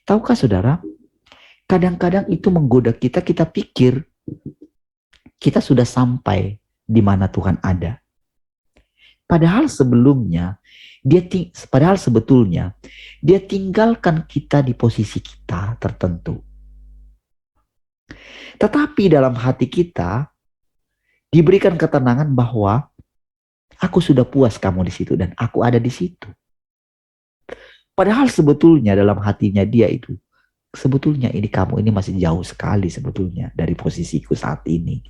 Tahukah saudara, kadang-kadang itu menggoda kita, kita pikir kita sudah sampai di mana Tuhan ada. Padahal sebetulnya dia tinggalkan kita di posisi kita tertentu. Tetapi dalam hati kita diberikan ketenangan bahwa aku sudah puas kamu di situ dan aku ada di situ. Padahal sebetulnya dalam hatinya dia itu, sebetulnya ini kamu ini masih jauh sekali sebetulnya dari posisiku saat ini.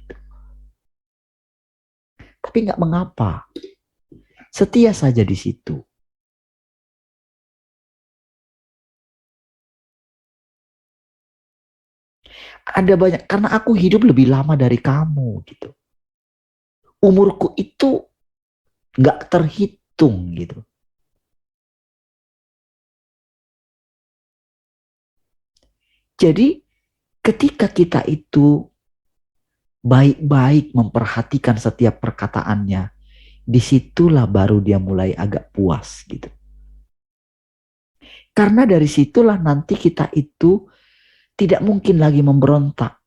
Tapi nggak mengapa, setia saja di situ. Ada banyak, karena aku hidup lebih lama dari kamu gitu. Umurku itu nggak terhitung gitu. Jadi ketika kita itu baik-baik memperhatikan setiap perkataannya, disitulah baru dia mulai agak puas gitu. Karena dari situlah nanti kita itu tidak mungkin lagi memberontak.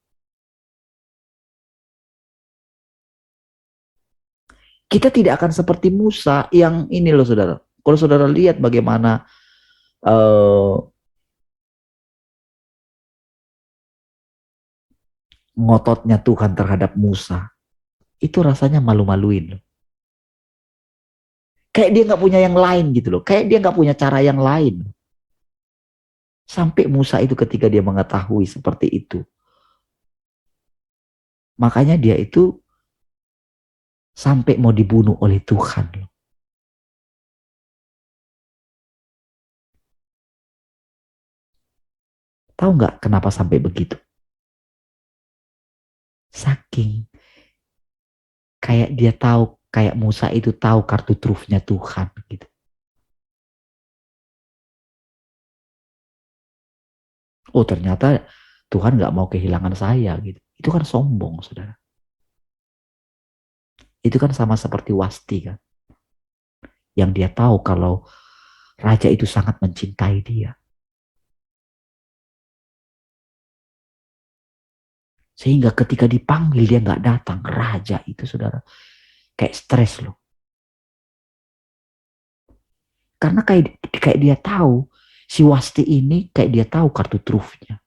Kita tidak akan seperti Musa yang ini loh saudara. Kalau saudara lihat bagaimana ngototnya Tuhan terhadap Musa, itu rasanya malu-maluin loh. Kayak dia nggak punya yang lain gitu loh. Kayak dia nggak punya cara yang lain. Sampai Musa itu ketika dia mengetahui seperti itu, makanya dia itu sampai mau dibunuh oleh Tuhan loh. Tahu nggak kenapa sampai begitu? Saking kayak dia tahu, kayak Musa itu tahu kartu trufnya Tuhan gitu. Oh ternyata Tuhan nggak mau kehilangan saya gitu. Itu kan sombong saudara. Itu kan sama seperti Wasti kan. Yang dia tahu kalau raja itu sangat mencintai dia. Sehingga ketika dipanggil dia nggak datang. Raja itu saudara kayak stres loh. Karena kayak dia tahu si Wasti ini kayak dia tahu kartu trufnya.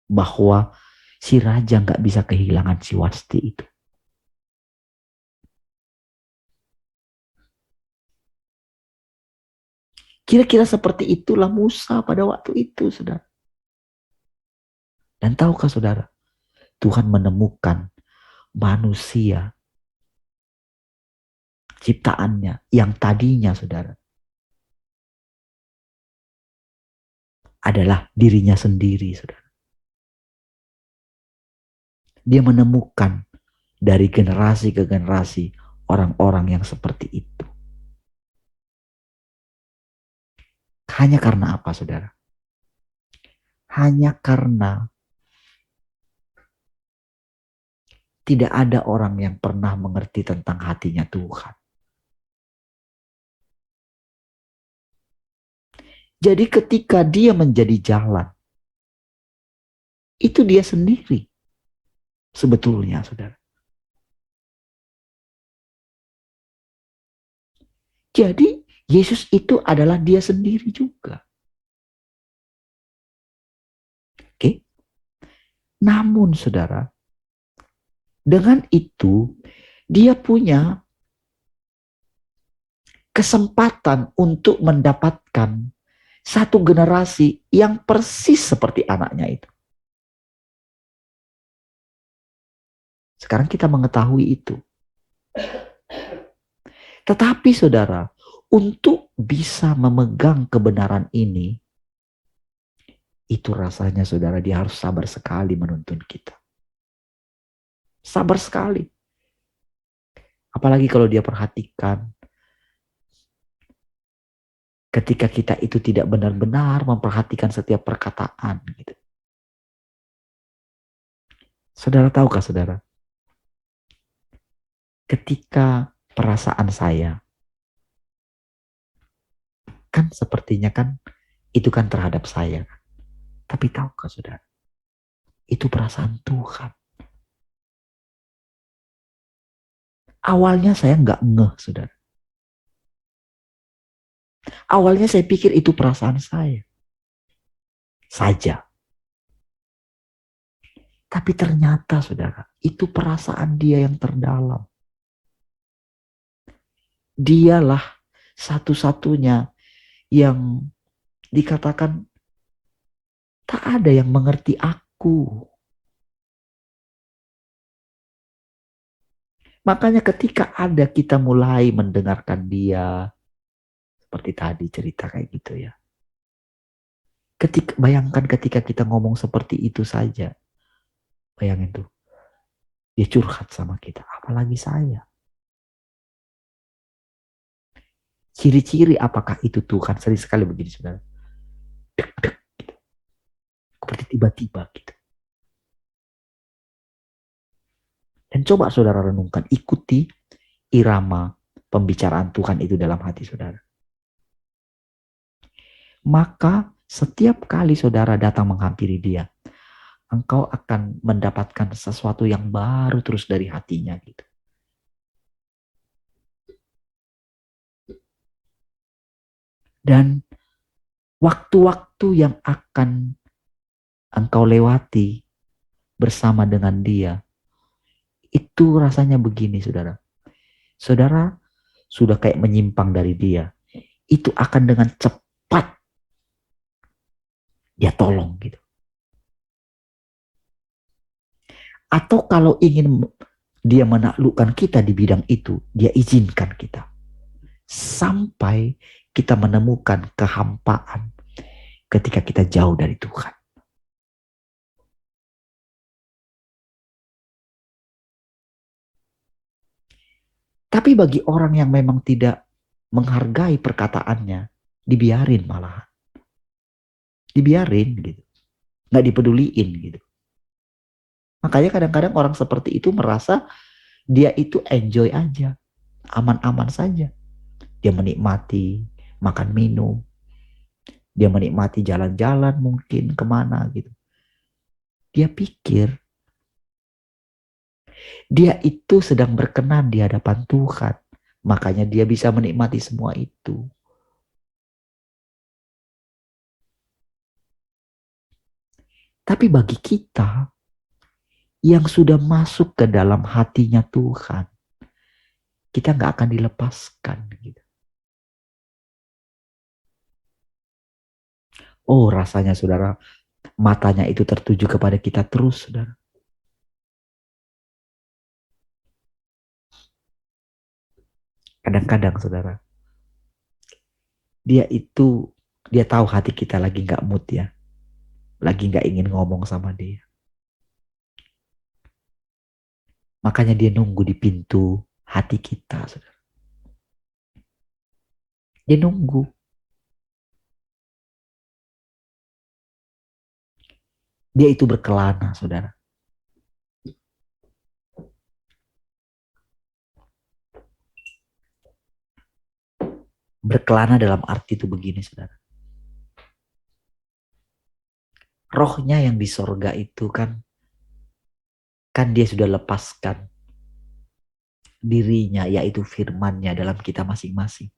Bahwa si raja nggak bisa kehilangan si Wasti itu. Kira-kira seperti itulah Musa pada waktu itu saudara. Dan tahukah saudara, Tuhan menemukan manusia ciptaannya yang tadinya saudara adalah dirinya sendiri saudara. Dia menemukan dari generasi ke generasi orang-orang yang seperti itu. Hanya karena apa saudara? Hanya karena tidak ada orang yang pernah mengerti tentang hatinya Tuhan. Jadi ketika dia menjadi jalan, itu dia sendiri sebetulnya saudara. Jadi Yesus itu adalah dia sendiri juga. Oke? Namun saudara, dengan itu dia punya kesempatan untuk mendapatkan satu generasi yang persis seperti anaknya itu. Sekarang kita mengetahui itu. Tetapi saudara, untuk bisa memegang kebenaran ini, itu rasanya saudara dia harus sabar sekali menuntun kita. Sabar sekali. Apalagi kalau dia perhatikan ketika kita itu tidak benar-benar memperhatikan setiap perkataan gitu. Saudara tahukah saudara? Ketika perasaan saya kan sepertinya kan itu kan terhadap saya. Tapi tahukah saudara? Itu perasaan Tuhan. Awalnya saya nggak ngeh saudara. Awalnya saya pikir itu perasaan saya saja. Tapi ternyata saudara, itu perasaan dia yang terdalam. Dialah satu-satunya yang dikatakan tak ada yang mengerti aku. Makanya ketika ada kita mulai mendengarkan dia, seperti tadi cerita kayak gitu ya. Bayangkan ketika kita ngomong seperti itu saja. Bayangin tuh. Dia curhat sama kita. Apalagi saya. Ciri-ciri apakah itu Tuhan? Sering sekali begini saudara. Dek-dek gitu. Seperti tiba-tiba gitu. Dan coba saudara renungkan. Ikuti irama pembicaraan Tuhan itu dalam hati saudara. Maka setiap kali saudara datang menghampiri dia, engkau akan mendapatkan sesuatu yang baru terus dari hatinya gitu. Dan waktu-waktu yang akan engkau lewati bersama dengan dia, itu rasanya begini, saudara. Saudara sudah kayak menyimpang dari dia. Itu akan dengan cepat dia tolong gitu. Atau kalau ingin dia menaklukkan kita di bidang itu, dia izinkan kita. Sampai kita menemukan kehampaan ketika kita jauh dari Tuhan. Tapi bagi orang yang memang tidak menghargai perkataannya, dibiarin malah. Dibiarin gitu. Nggak dipeduliin gitu. Makanya kadang-kadang orang seperti itu merasa dia itu enjoy aja. Aman-aman saja. Dia menikmati makan minum. Dia menikmati jalan-jalan mungkin kemana gitu. Dia pikir dia itu sedang berkenan di hadapan Tuhan. Makanya dia bisa menikmati semua itu. Tapi bagi kita yang sudah masuk ke dalam hatinya Tuhan, kita nggak akan dilepaskan gitu. Oh, rasanya saudara, matanya itu tertuju kepada kita terus, saudara. Kadang-kadang, saudara, dia tahu hati kita lagi nggak mood ya, lagi nggak ingin ngomong sama dia. Makanya dia nunggu di pintu hati kita, saudara. Dia nunggu. Dia itu berkelana, saudara. Berkelana dalam arti itu begini, saudara. Rohnya yang di sorga itu kan dia sudah lepaskan dirinya, yaitu firman-Nya dalam kita masing-masing.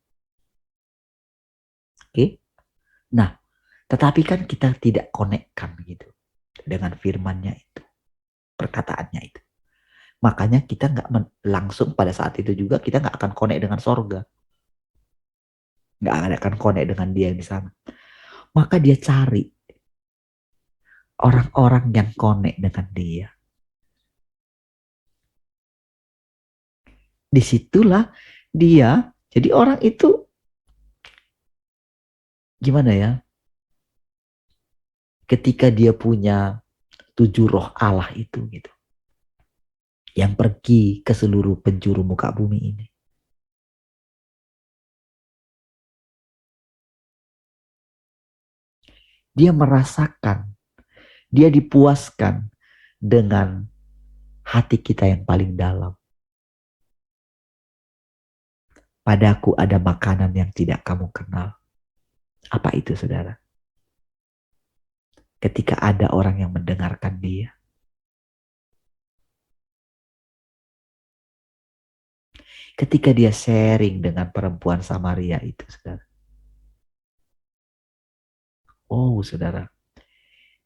Oke? Nah, tetapi kan kita tidak konekkan gitu dengan firman-Nya itu, perkataannya itu. Makanya kita nggak langsung pada saat itu juga kita nggak akan konek dengan sorga. Nggak akan konek dengan dia yang di sana. Maka dia cari orang-orang yang konek dengan dia. Disitulah dia, jadi orang itu gimana ya? Ketika dia punya 7 roh Allah itu gitu. Yang pergi ke seluruh penjuru muka bumi ini. Dia merasakan, dia dipuaskan dengan hati kita yang paling dalam. Padaku ada makanan yang tidak kamu kenal. Apa itu, saudara? Ketika ada orang yang mendengarkan dia. Ketika dia sharing dengan perempuan Samaria itu, saudara. Oh, saudara.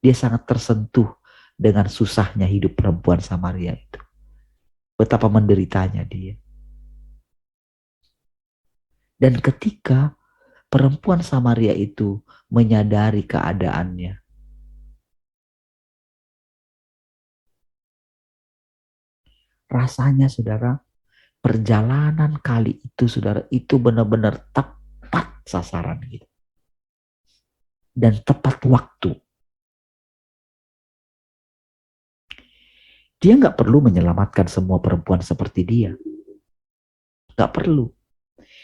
Dia sangat tersentuh dengan susahnya hidup perempuan Samaria itu. Betapa menderitanya dia. Dan ketika perempuan Samaria itu menyadari keadaannya, rasanya, saudara, perjalanan kali itu, saudara, itu benar-benar tepat sasaran gitu. Dan tepat waktu. Dia nggak perlu menyelamatkan semua perempuan seperti dia. Nggak perlu.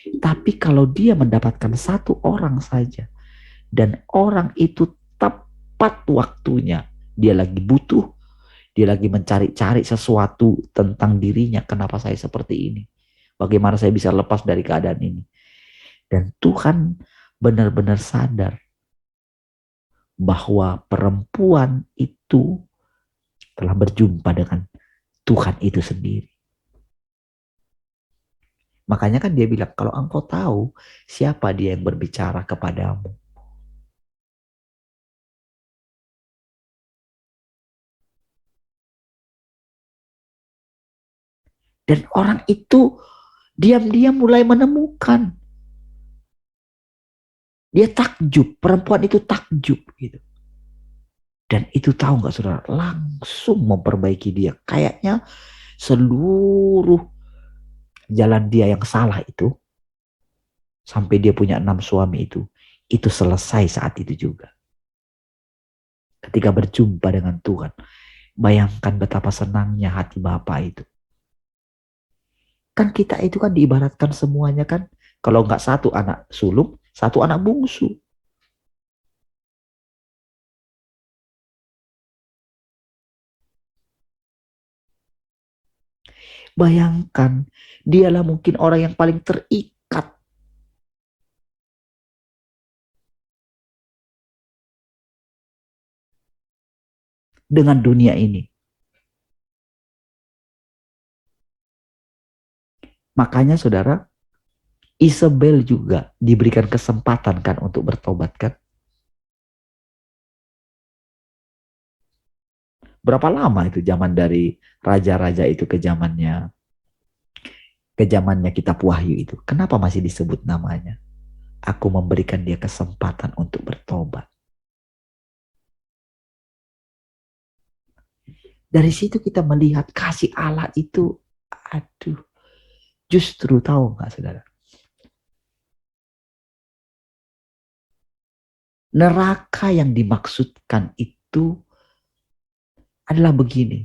Tapi kalau dia mendapatkan satu orang saja, dan orang itu tepat waktunya, dia lagi butuh, dia lagi mencari-cari sesuatu tentang dirinya, kenapa saya seperti ini? Bagaimana saya bisa lepas dari keadaan ini? Dan Tuhan benar-benar sadar bahwa perempuan itu telah berjumpa dengan Tuhan itu sendiri. Makanya kan dia bilang, kalau engkau tahu siapa dia yang berbicara kepadamu. Dan orang itu diam-diam mulai menemukan. Dia takjub, perempuan itu takjub gitu. Dan itu tahu nggak saudara, langsung memperbaiki dia. Kayaknya seluruh jalan dia yang salah itu, sampai dia punya 6 suami itu selesai saat itu juga. Ketika berjumpa dengan Tuhan, bayangkan betapa senangnya hati Bapa itu. Kan kita itu kan diibaratkan semuanya kan, kalau nggak satu anak sulung, satu anak bungsu. Bayangkan, dialah mungkin orang yang paling terikat dengan dunia ini. Makanya saudara, Isabel juga diberikan kesempatan kan untuk bertobat kan. Berapa lama itu zaman dari raja-raja itu ke zamannya kitab Wahyu itu. Kenapa masih disebut namanya? Aku memberikan dia kesempatan untuk bertobat. Dari situ kita melihat kasih Allah itu, aduh, justru tahu nggak saudara? Neraka yang dimaksudkan itu adalah begini.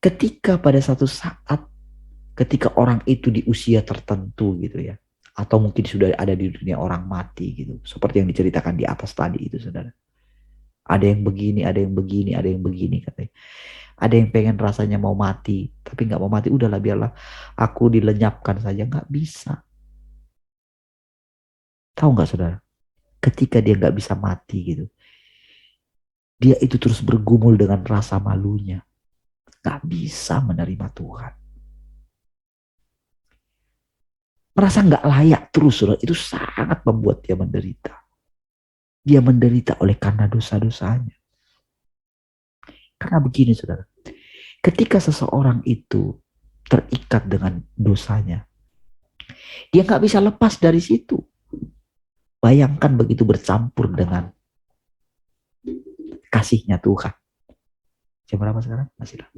Ketika pada satu saat, ketika orang itu di usia tertentu gitu ya, atau mungkin sudah ada di dunia orang mati gitu, seperti yang diceritakan di atas tadi itu saudara. Ada yang begini, ada yang begini, ada yang begini katanya. Ada yang pengen rasanya mau mati, tapi nggak mau mati. Udahlah biarlah aku dilenyapkan saja. Nggak bisa. Tahu nggak saudara? Ketika dia nggak bisa mati gitu, dia itu terus bergumul dengan rasa malunya. Nggak bisa menerima Tuhan. Merasa nggak layak terus saudara. Itu sangat membuat dia menderita. Dia menderita oleh karena dosa-dosanya. Karena begini saudara. Ketika seseorang itu terikat dengan dosanya, dia nggak bisa lepas dari situ. Bayangkan begitu bercampur dengan kasihnya Tuhan. Jam berapa sekarang? Masih lah.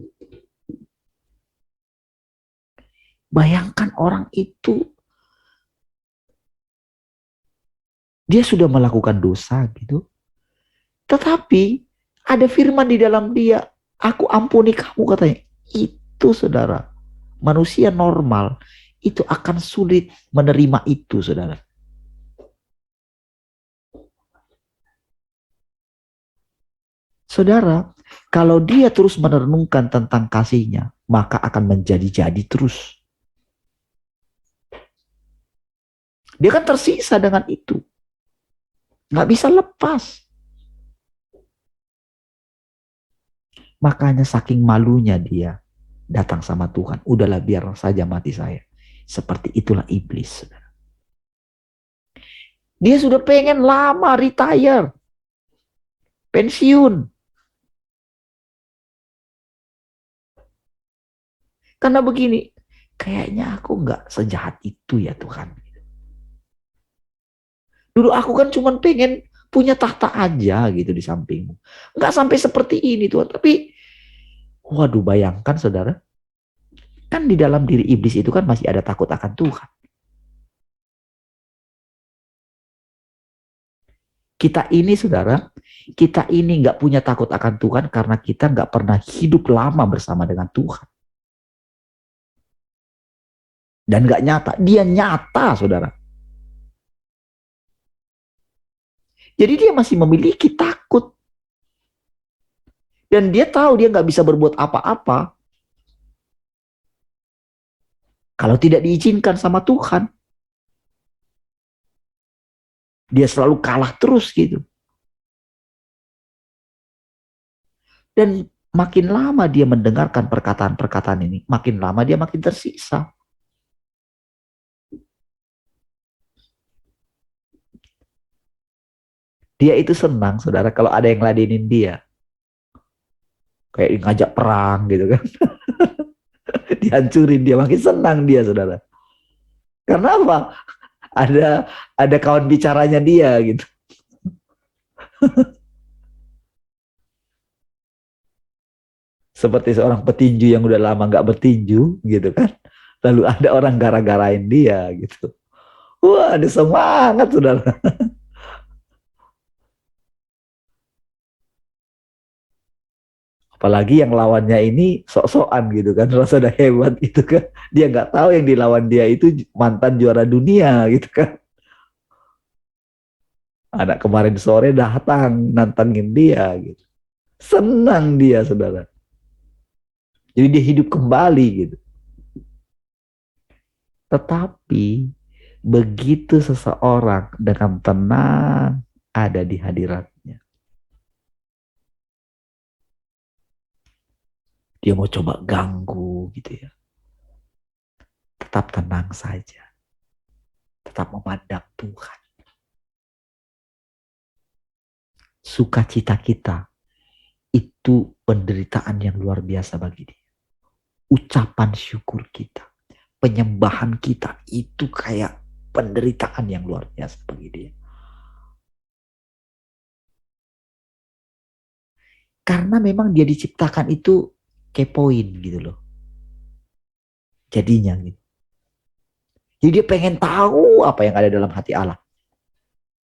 Bayangkan orang itu, dia sudah melakukan dosa gitu. Tetapi ada firman di dalam dia, aku ampuni kamu katanya. Itu saudara, manusia normal itu akan sulit menerima itu saudara. Saudara, kalau dia terus merenungkan tentang kasihnya, maka akan menjadi-jadi terus. Dia kan tersisa dengan itu. Nggak bisa lepas. Makanya saking malunya dia datang sama Tuhan. Udahlah biar saja mati saya. Seperti itulah iblis. Dia sudah pengen lama retire. Pensiun. Karena begini. Kayaknya aku nggak sejahat itu ya Tuhan. Dulu aku kan cuma pengen punya tahta aja gitu di sampingmu. Nggak sampai seperti ini Tuhan. Tapi waduh bayangkan saudara. Kan di dalam diri iblis itu kan masih ada takut akan Tuhan. Kita ini saudara, kita ini nggak punya takut akan Tuhan karena kita nggak pernah hidup lama bersama dengan Tuhan. Dan nggak nyata, dia nyata saudara. Jadi dia masih memiliki takut. Dan dia tahu dia nggak bisa berbuat apa-apa kalau tidak diizinkan sama Tuhan. Dia selalu kalah terus gitu. Dan Makin lama dia mendengarkan perkataan-perkataan ini, makin lama dia makin tersiksa. Dia itu senang, saudara, kalau ada yang ladenin dia. Kayak ngajak perang gitu kan. Dihancurin dia, makin senang dia, saudara. Karena apa? Ada kawan bicaranya dia gitu. Seperti seorang petinju yang udah lama nggak bertinju gitu kan. Lalu ada orang gara-garain dia gitu. Wah, ada semangat, saudara. Apalagi yang lawannya ini sok-sokan gitu kan, rasa udah hebat gitu kan. Dia nggak tahu yang dilawan dia itu mantan juara dunia gitu kan. Anak kemarin sore datang nantangin dia gitu. Senang dia, saudara. Jadi dia hidup kembali gitu. Tetapi begitu seseorang dengan tenang ada di hadiratnya, dia mau coba ganggu gitu ya. Tetap tenang saja. Tetap memandang Tuhan. Sukacita kita itu penderitaan yang luar biasa bagi dia. Ucapan syukur kita, penyembahan kita itu kayak penderitaan yang luar biasa bagi dia. Karena memang dia diciptakan itu kepoin gitu loh. Jadinya gitu. Jadi dia pengen tahu apa yang ada dalam hati Allah.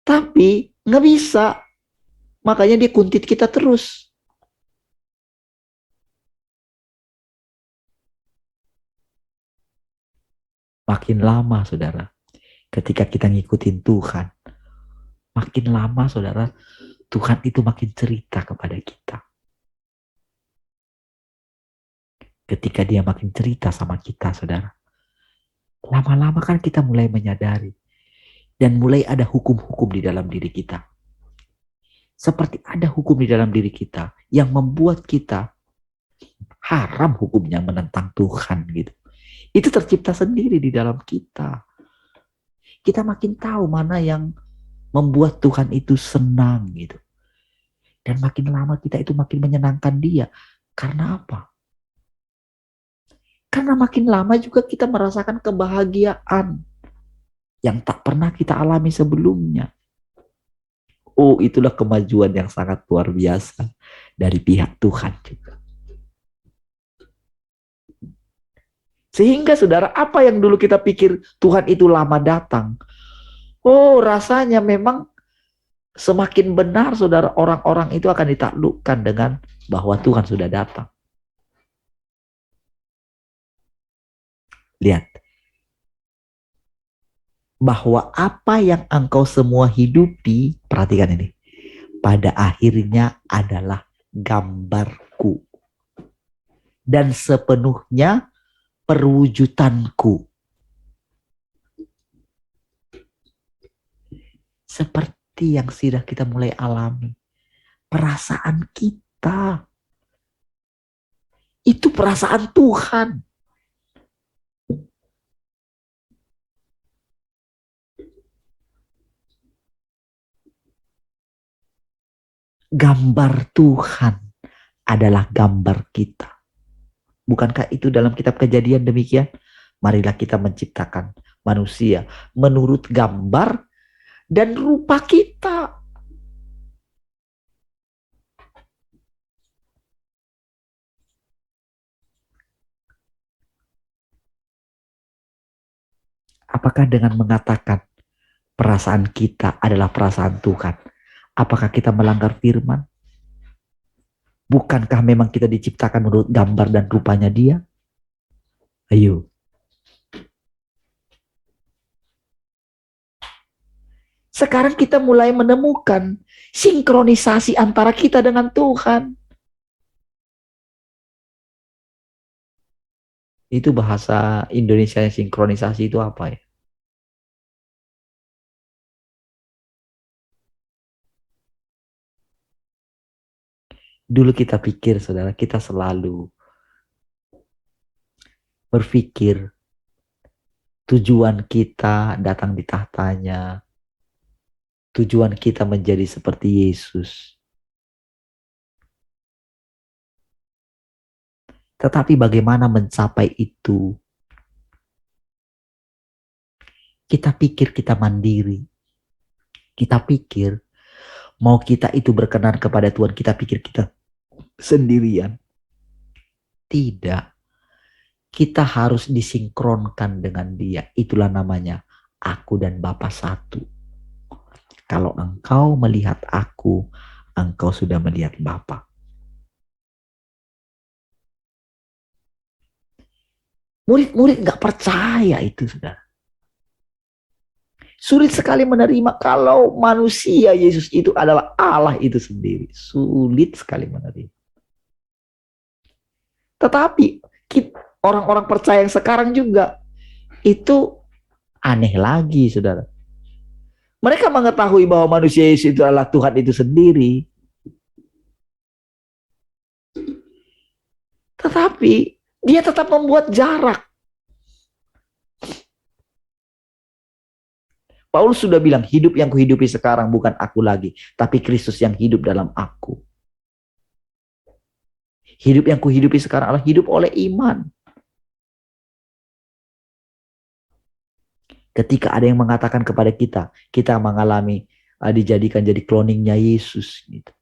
Tapi nggak bisa. Makanya dia kuntit kita terus. Makin lama, saudara, ketika kita ngikutin Tuhan, makin lama, saudara, Tuhan itu makin cerita kepada kita. Ketika dia makin cerita sama kita, saudara, lama-lama kan kita mulai menyadari dan mulai ada hukum-hukum di dalam diri kita. Seperti ada hukum di dalam diri kita yang membuat kita haram hukumnya menentang Tuhan gitu. Itu tercipta sendiri di dalam kita. Kita makin tahu mana yang membuat Tuhan itu senang gitu. Dan makin lama kita itu makin menyenangkan dia. Karena apa? Karena makin lama juga kita merasakan kebahagiaan yang tak pernah kita alami sebelumnya. Oh, itulah kemajuan yang sangat luar biasa dari pihak Tuhan juga. Sehingga saudara, apa yang dulu kita pikir Tuhan itu lama datang. Oh, rasanya memang semakin benar saudara, orang-orang itu akan ditaklukkan dengan bahwa Tuhan sudah datang. Lihat. Bahwa apa yang engkau semua hidupi, perhatikan ini, pada akhirnya adalah gambarku. Dan sepenuhnya perwujudanku. Seperti yang sudah kita mulai alami. Perasaan kita. Itu perasaan Tuhan. Gambar Tuhan adalah gambar kita. Bukankah itu dalam kitab Kejadian demikian? Marilah kita menciptakan manusia menurut gambar dan rupa kita. Apakah dengan mengatakan perasaan kita adalah perasaan Tuhan, apakah kita melanggar firman? Bukankah memang kita diciptakan menurut gambar dan rupanya Dia? Ayo. Sekarang kita mulai menemukan sinkronisasi antara kita dengan Tuhan. Itu bahasa Indonesia sinkronisasi itu apa ya? Dulu kita pikir, saudara, kita selalu berpikir tujuan kita datang di tahtanya, tujuan kita menjadi seperti Yesus. Tetapi bagaimana mencapai itu? Kita pikir kita mandiri. Kita pikir mau kita itu berkenan kepada Tuhan, kita pikir kita sendirian. Tidak. Kita harus disinkronkan dengan Dia. Itulah namanya aku dan Bapa satu. Kalau engkau melihat aku, engkau sudah melihat Bapa. Murid-murid gak percaya itu, saudara. Sulit sekali menerima kalau manusia Yesus itu adalah Allah itu sendiri. Sulit sekali menerima. Tetapi orang-orang percaya yang sekarang juga itu aneh lagi, saudara. Mereka mengetahui bahwa manusia Yesus itu adalah Tuhan itu sendiri. Tetapi dia tetap membuat jarak. Paulus sudah bilang, hidup yang kuhidupi sekarang bukan aku lagi, tapi Kristus yang hidup dalam aku. Hidup yang kuhidupi sekarang adalah hidup oleh iman. Ketika ada yang mengatakan kepada kita, kita mengalami dijadikan jadi cloningnya Yesus, gitu.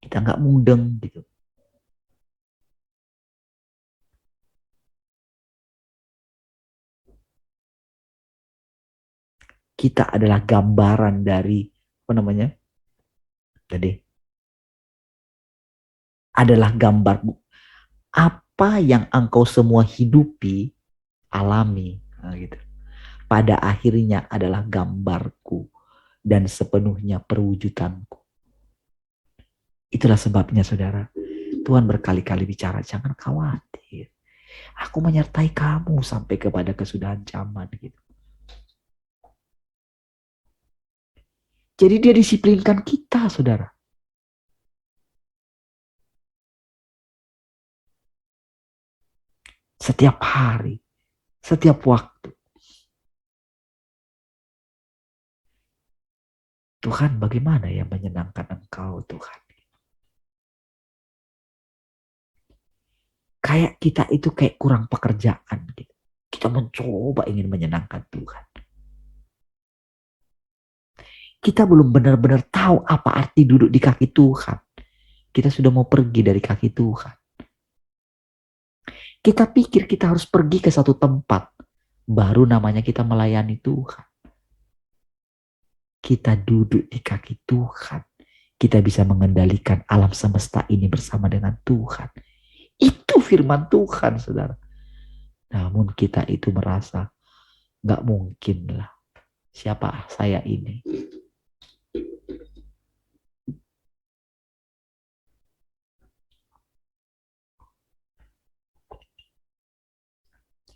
Kita nggak mudeng, gitu. Kita adalah gambaran dari apa namanya? Tadi adalah gambar apa yang engkau semua hidupi, alami, nah, gitu. Pada akhirnya adalah gambarku dan sepenuhnya perwujudanku. Itulah sebabnya, saudara, Tuhan berkali-kali bicara, jangan khawatir. Aku menyertai kamu sampai kepada kesudahan zaman, gitu. Jadi dia disiplinkan kita, saudara. Setiap hari, setiap waktu. Tuhan, bagaimana yang menyenangkan engkau, Tuhan? Kayak kita itu kayak kurang pekerjaan, gitu. Kita mencoba ingin menyenangkan Tuhan. Kita belum benar-benar tahu apa arti duduk di kaki Tuhan. Kita sudah mau pergi dari kaki Tuhan. Kita pikir kita harus pergi ke satu tempat. Baru namanya kita melayani Tuhan. Kita duduk di kaki Tuhan. Kita bisa mengendalikan alam semesta ini bersama dengan Tuhan. Itu firman Tuhan, saudara. Namun kita itu merasa gak mungkin lah. Siapa saya ini?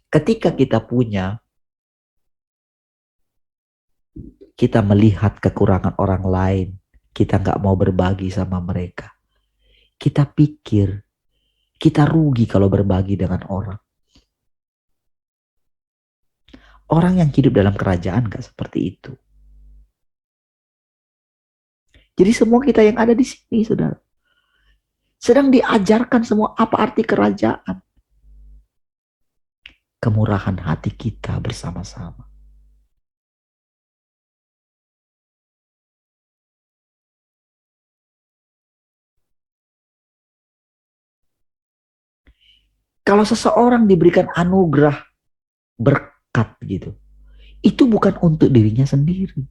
Ketika kita melihat kekurangan orang lain, kita gak mau berbagi sama mereka. Kita pikir kita rugi kalau berbagi dengan orang. Orang yang hidup dalam kerajaan gak seperti itu. Jadi semua kita yang ada di sini, saudara, sedang diajarkan semua apa arti kerajaan. Kemurahan hati kita bersama-sama. Kalau seseorang diberikan anugerah berkat gitu, itu bukan untuk dirinya sendiri.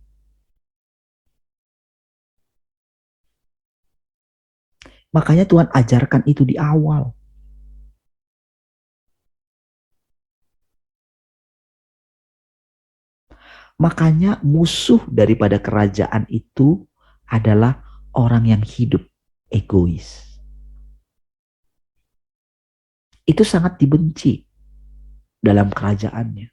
Makanya Tuhan ajarkan itu di awal. Makanya musuh daripada kerajaan itu adalah orang yang hidup egois. Itu sangat dibenci dalam kerajaannya.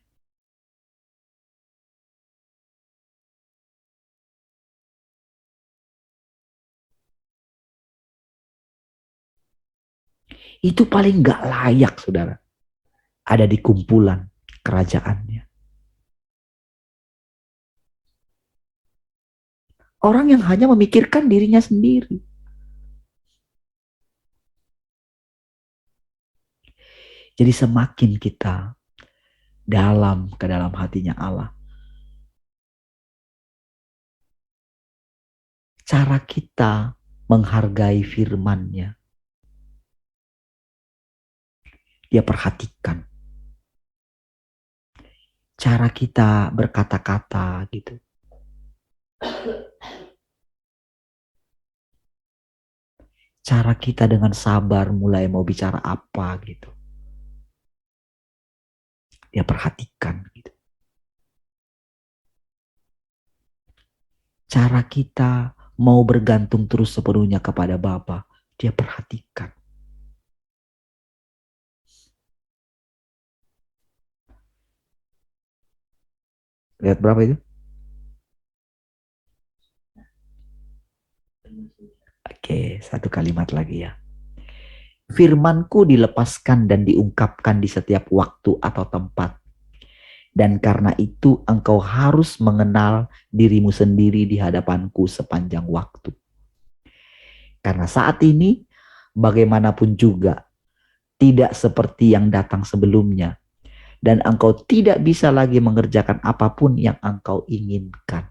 itu paling gak layak, saudara, ada di kumpulan kerajaannya. Orang yang hanya memikirkan dirinya sendiri. Jadi semakin kita ke dalam hatinya Allah, cara kita menghargai firman-Nya, Dia perhatikan. Cara kita berkata-kata gitu. Cara kita dengan sabar mulai mau bicara apa gitu. Dia perhatikan gitu. Cara kita mau bergantung terus sepenuhnya kepada Bapa, Dia perhatikan. Lihat berapa itu? Oke, satu kalimat lagi ya. Firmanku dilepaskan dan diungkapkan di setiap waktu atau tempat. Dan karena itu engkau harus mengenal dirimu sendiri di hadapanku sepanjang waktu. Karena saat ini bagaimanapun juga tidak seperti yang datang sebelumnya. Dan engkau tidak bisa lagi mengerjakan apapun yang engkau inginkan.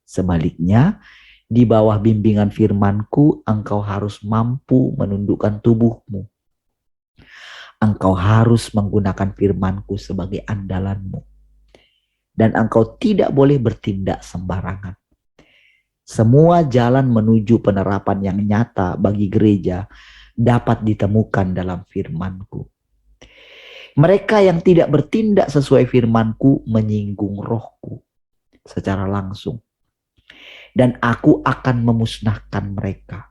Sebaliknya, di bawah bimbingan firmanku, engkau harus mampu menundukkan tubuhmu. Engkau harus menggunakan firmanku sebagai andalanmu. Dan engkau tidak boleh bertindak sembarangan. Semua jalan menuju penerapan yang nyata bagi gereja dapat ditemukan dalam firmanku. Mereka yang tidak bertindak sesuai firmanku menyinggung rohku secara langsung. Dan aku akan memusnahkan mereka.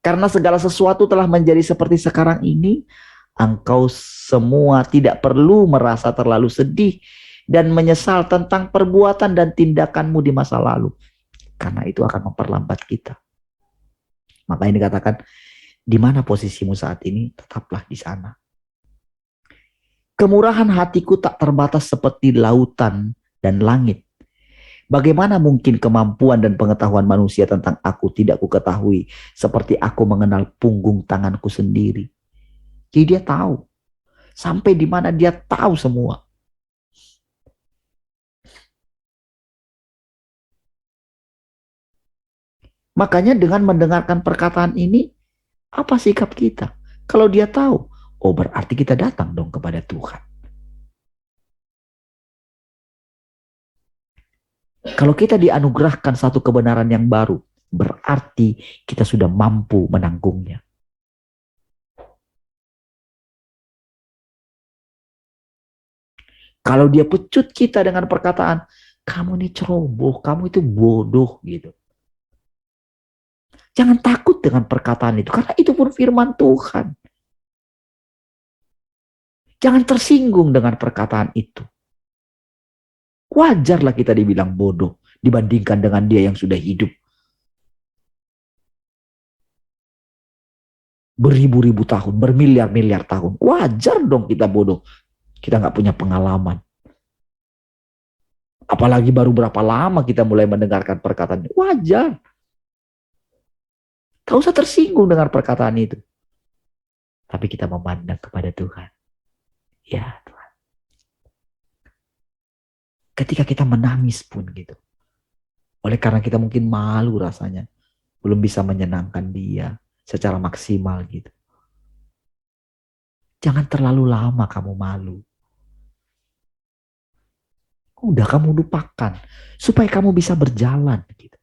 Karena segala sesuatu telah menjadi seperti sekarang ini, engkau semua tidak perlu merasa terlalu sedih dan menyesal tentang perbuatan dan tindakanmu di masa lalu. Karena itu akan memperlambat kita. Makanya dikatakan, di mana posisimu saat ini, tetaplah di sana. Kemurahan hatiku tak terbatas seperti lautan dan langit. Bagaimana mungkin kemampuan dan pengetahuan manusia tentang aku tidak kuketahui seperti aku mengenal punggung tanganku sendiri. Jadi dia tahu. Sampai di mana dia tahu semua. Makanya dengan mendengarkan perkataan ini, apa sikap kita? Kalau dia tahu, oh berarti kita datang dong kepada Tuhan. Kalau kita dianugerahkan satu kebenaran yang baru, berarti kita sudah mampu menanggungnya. Kalau dia pecut kita dengan perkataan, kamu ini ceroboh, kamu itu bodoh gitu. Jangan takut dengan perkataan itu, karena itu pun firman Tuhan. Jangan tersinggung dengan perkataan itu. Wajarlah kita dibilang bodoh dibandingkan dengan dia yang sudah hidup beribu-ribu tahun, bermiliar-miliar tahun. Wajar dong kita bodoh. Kita nggak punya pengalaman. Apalagi baru berapa lama kita mulai mendengarkan perkataan itu. Wajar. Gak usah tersinggung dengan perkataan itu. Tapi kita memandang kepada Tuhan. Ya Tuhan. Ketika kita menangis pun gitu. Oleh karena kita mungkin malu rasanya. Belum bisa menyenangkan dia secara maksimal gitu. Jangan terlalu lama kamu malu. Udah kamu lupakan. Supaya kamu bisa berjalan gitu.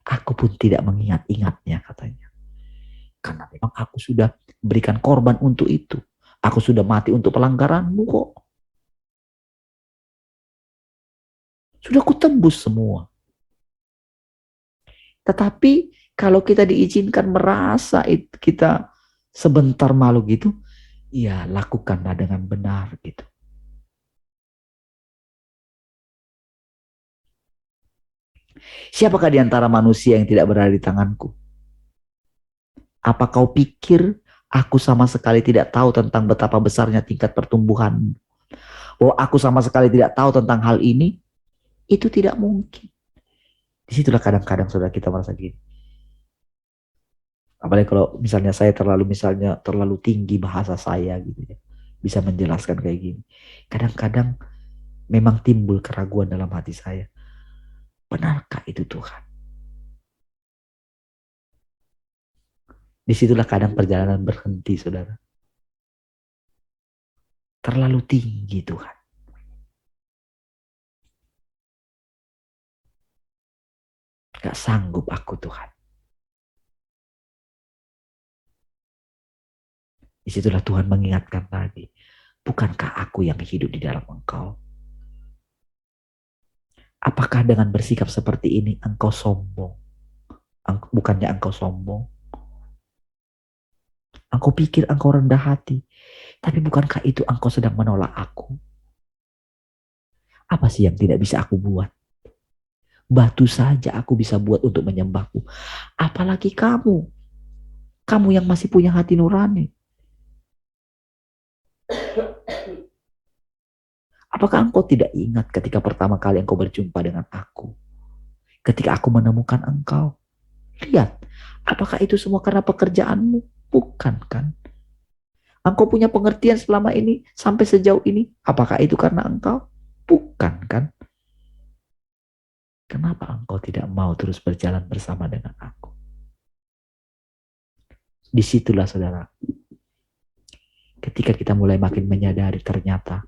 Aku pun tidak mengingat-ingatnya katanya. Karena memang aku sudah berikan korban untuk itu. Aku sudah mati untuk pelanggaranmu kok. Sudah kutembus semua. Tetapi kalau kita diizinkan merasa kita sebentar malu gitu, ya lakukanlah dengan benar gitu. Siapakah di antara manusia yang tidak berada di tanganku? Apa kau pikir aku sama sekali tidak tahu tentang betapa besarnya tingkat pertumbuhanmu? Bahwa aku sama sekali tidak tahu tentang hal ini? Itu tidak mungkin. Disitulah kadang-kadang saudara kita merasa gini. Apalagi kalau misalnya saya terlalu tinggi bahasa saya gitu ya. Bisa menjelaskan kayak gini. Kadang-kadang memang timbul keraguan dalam hati saya. Benarkah itu Tuhan? Disitulah kadang perjalanan berhenti, saudara. Terlalu tinggi Tuhan. Gak sanggup aku Tuhan. Disitulah Tuhan mengingatkan lagi. Bukankah aku yang hidup di dalam engkau? Apakah dengan bersikap seperti ini engkau sombong? Bukannya engkau sombong? Engkau pikir engkau rendah hati. Tapi bukankah itu engkau sedang menolak aku? Apa sih yang tidak bisa aku buat? Batu saja aku bisa buat untuk menyembahku. Apalagi kamu. Kamu yang masih punya hati nurani. Apakah engkau tidak ingat ketika pertama kali engkau berjumpa dengan aku? Ketika aku menemukan engkau. Lihat, apakah itu semua karena pekerjaanmu? Bukan kan? Engkau punya pengertian selama ini sampai sejauh ini. Apakah itu karena engkau? Bukan kan? Kenapa engkau tidak mau terus berjalan bersama dengan aku? Disitulah saudara. Ketika kita mulai makin menyadari ternyata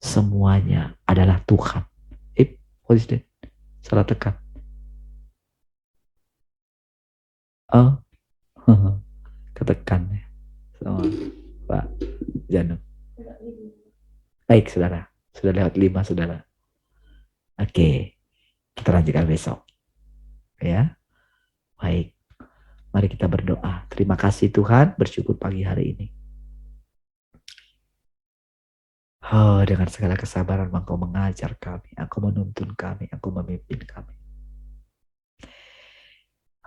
semuanya adalah Tuhan. What is that? Salah tekan. Oh, ketekan ya. Sama Pak Janu. Baik saudara. Sudah lewat 5 saudara. Oke. Kita lanjutkan besok. Ya. Baik. Mari kita berdoa. Terima kasih Tuhan. Bersyukur pagi hari ini. Oh, dengan segala kesabaran Engkau mengajar kami. Engkau menuntun kami. Engkau memimpin kami.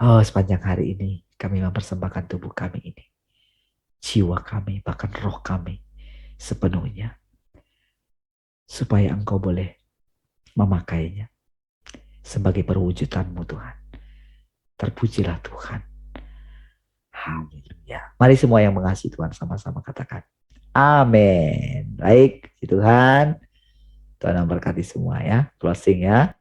Oh, sepanjang hari ini kami mempersembahkan tubuh kami ini. Jiwa kami, bahkan roh kami sepenuhnya. Supaya Engkau boleh memakainya sebagai perwujudan-Mu Tuhan. Terpujilah Tuhan. Haleluya. Mari semua yang mengasihi Tuhan sama-sama katakan. Amin. Baik, Tuhan. Tuhan memberkati semua ya. Closing ya.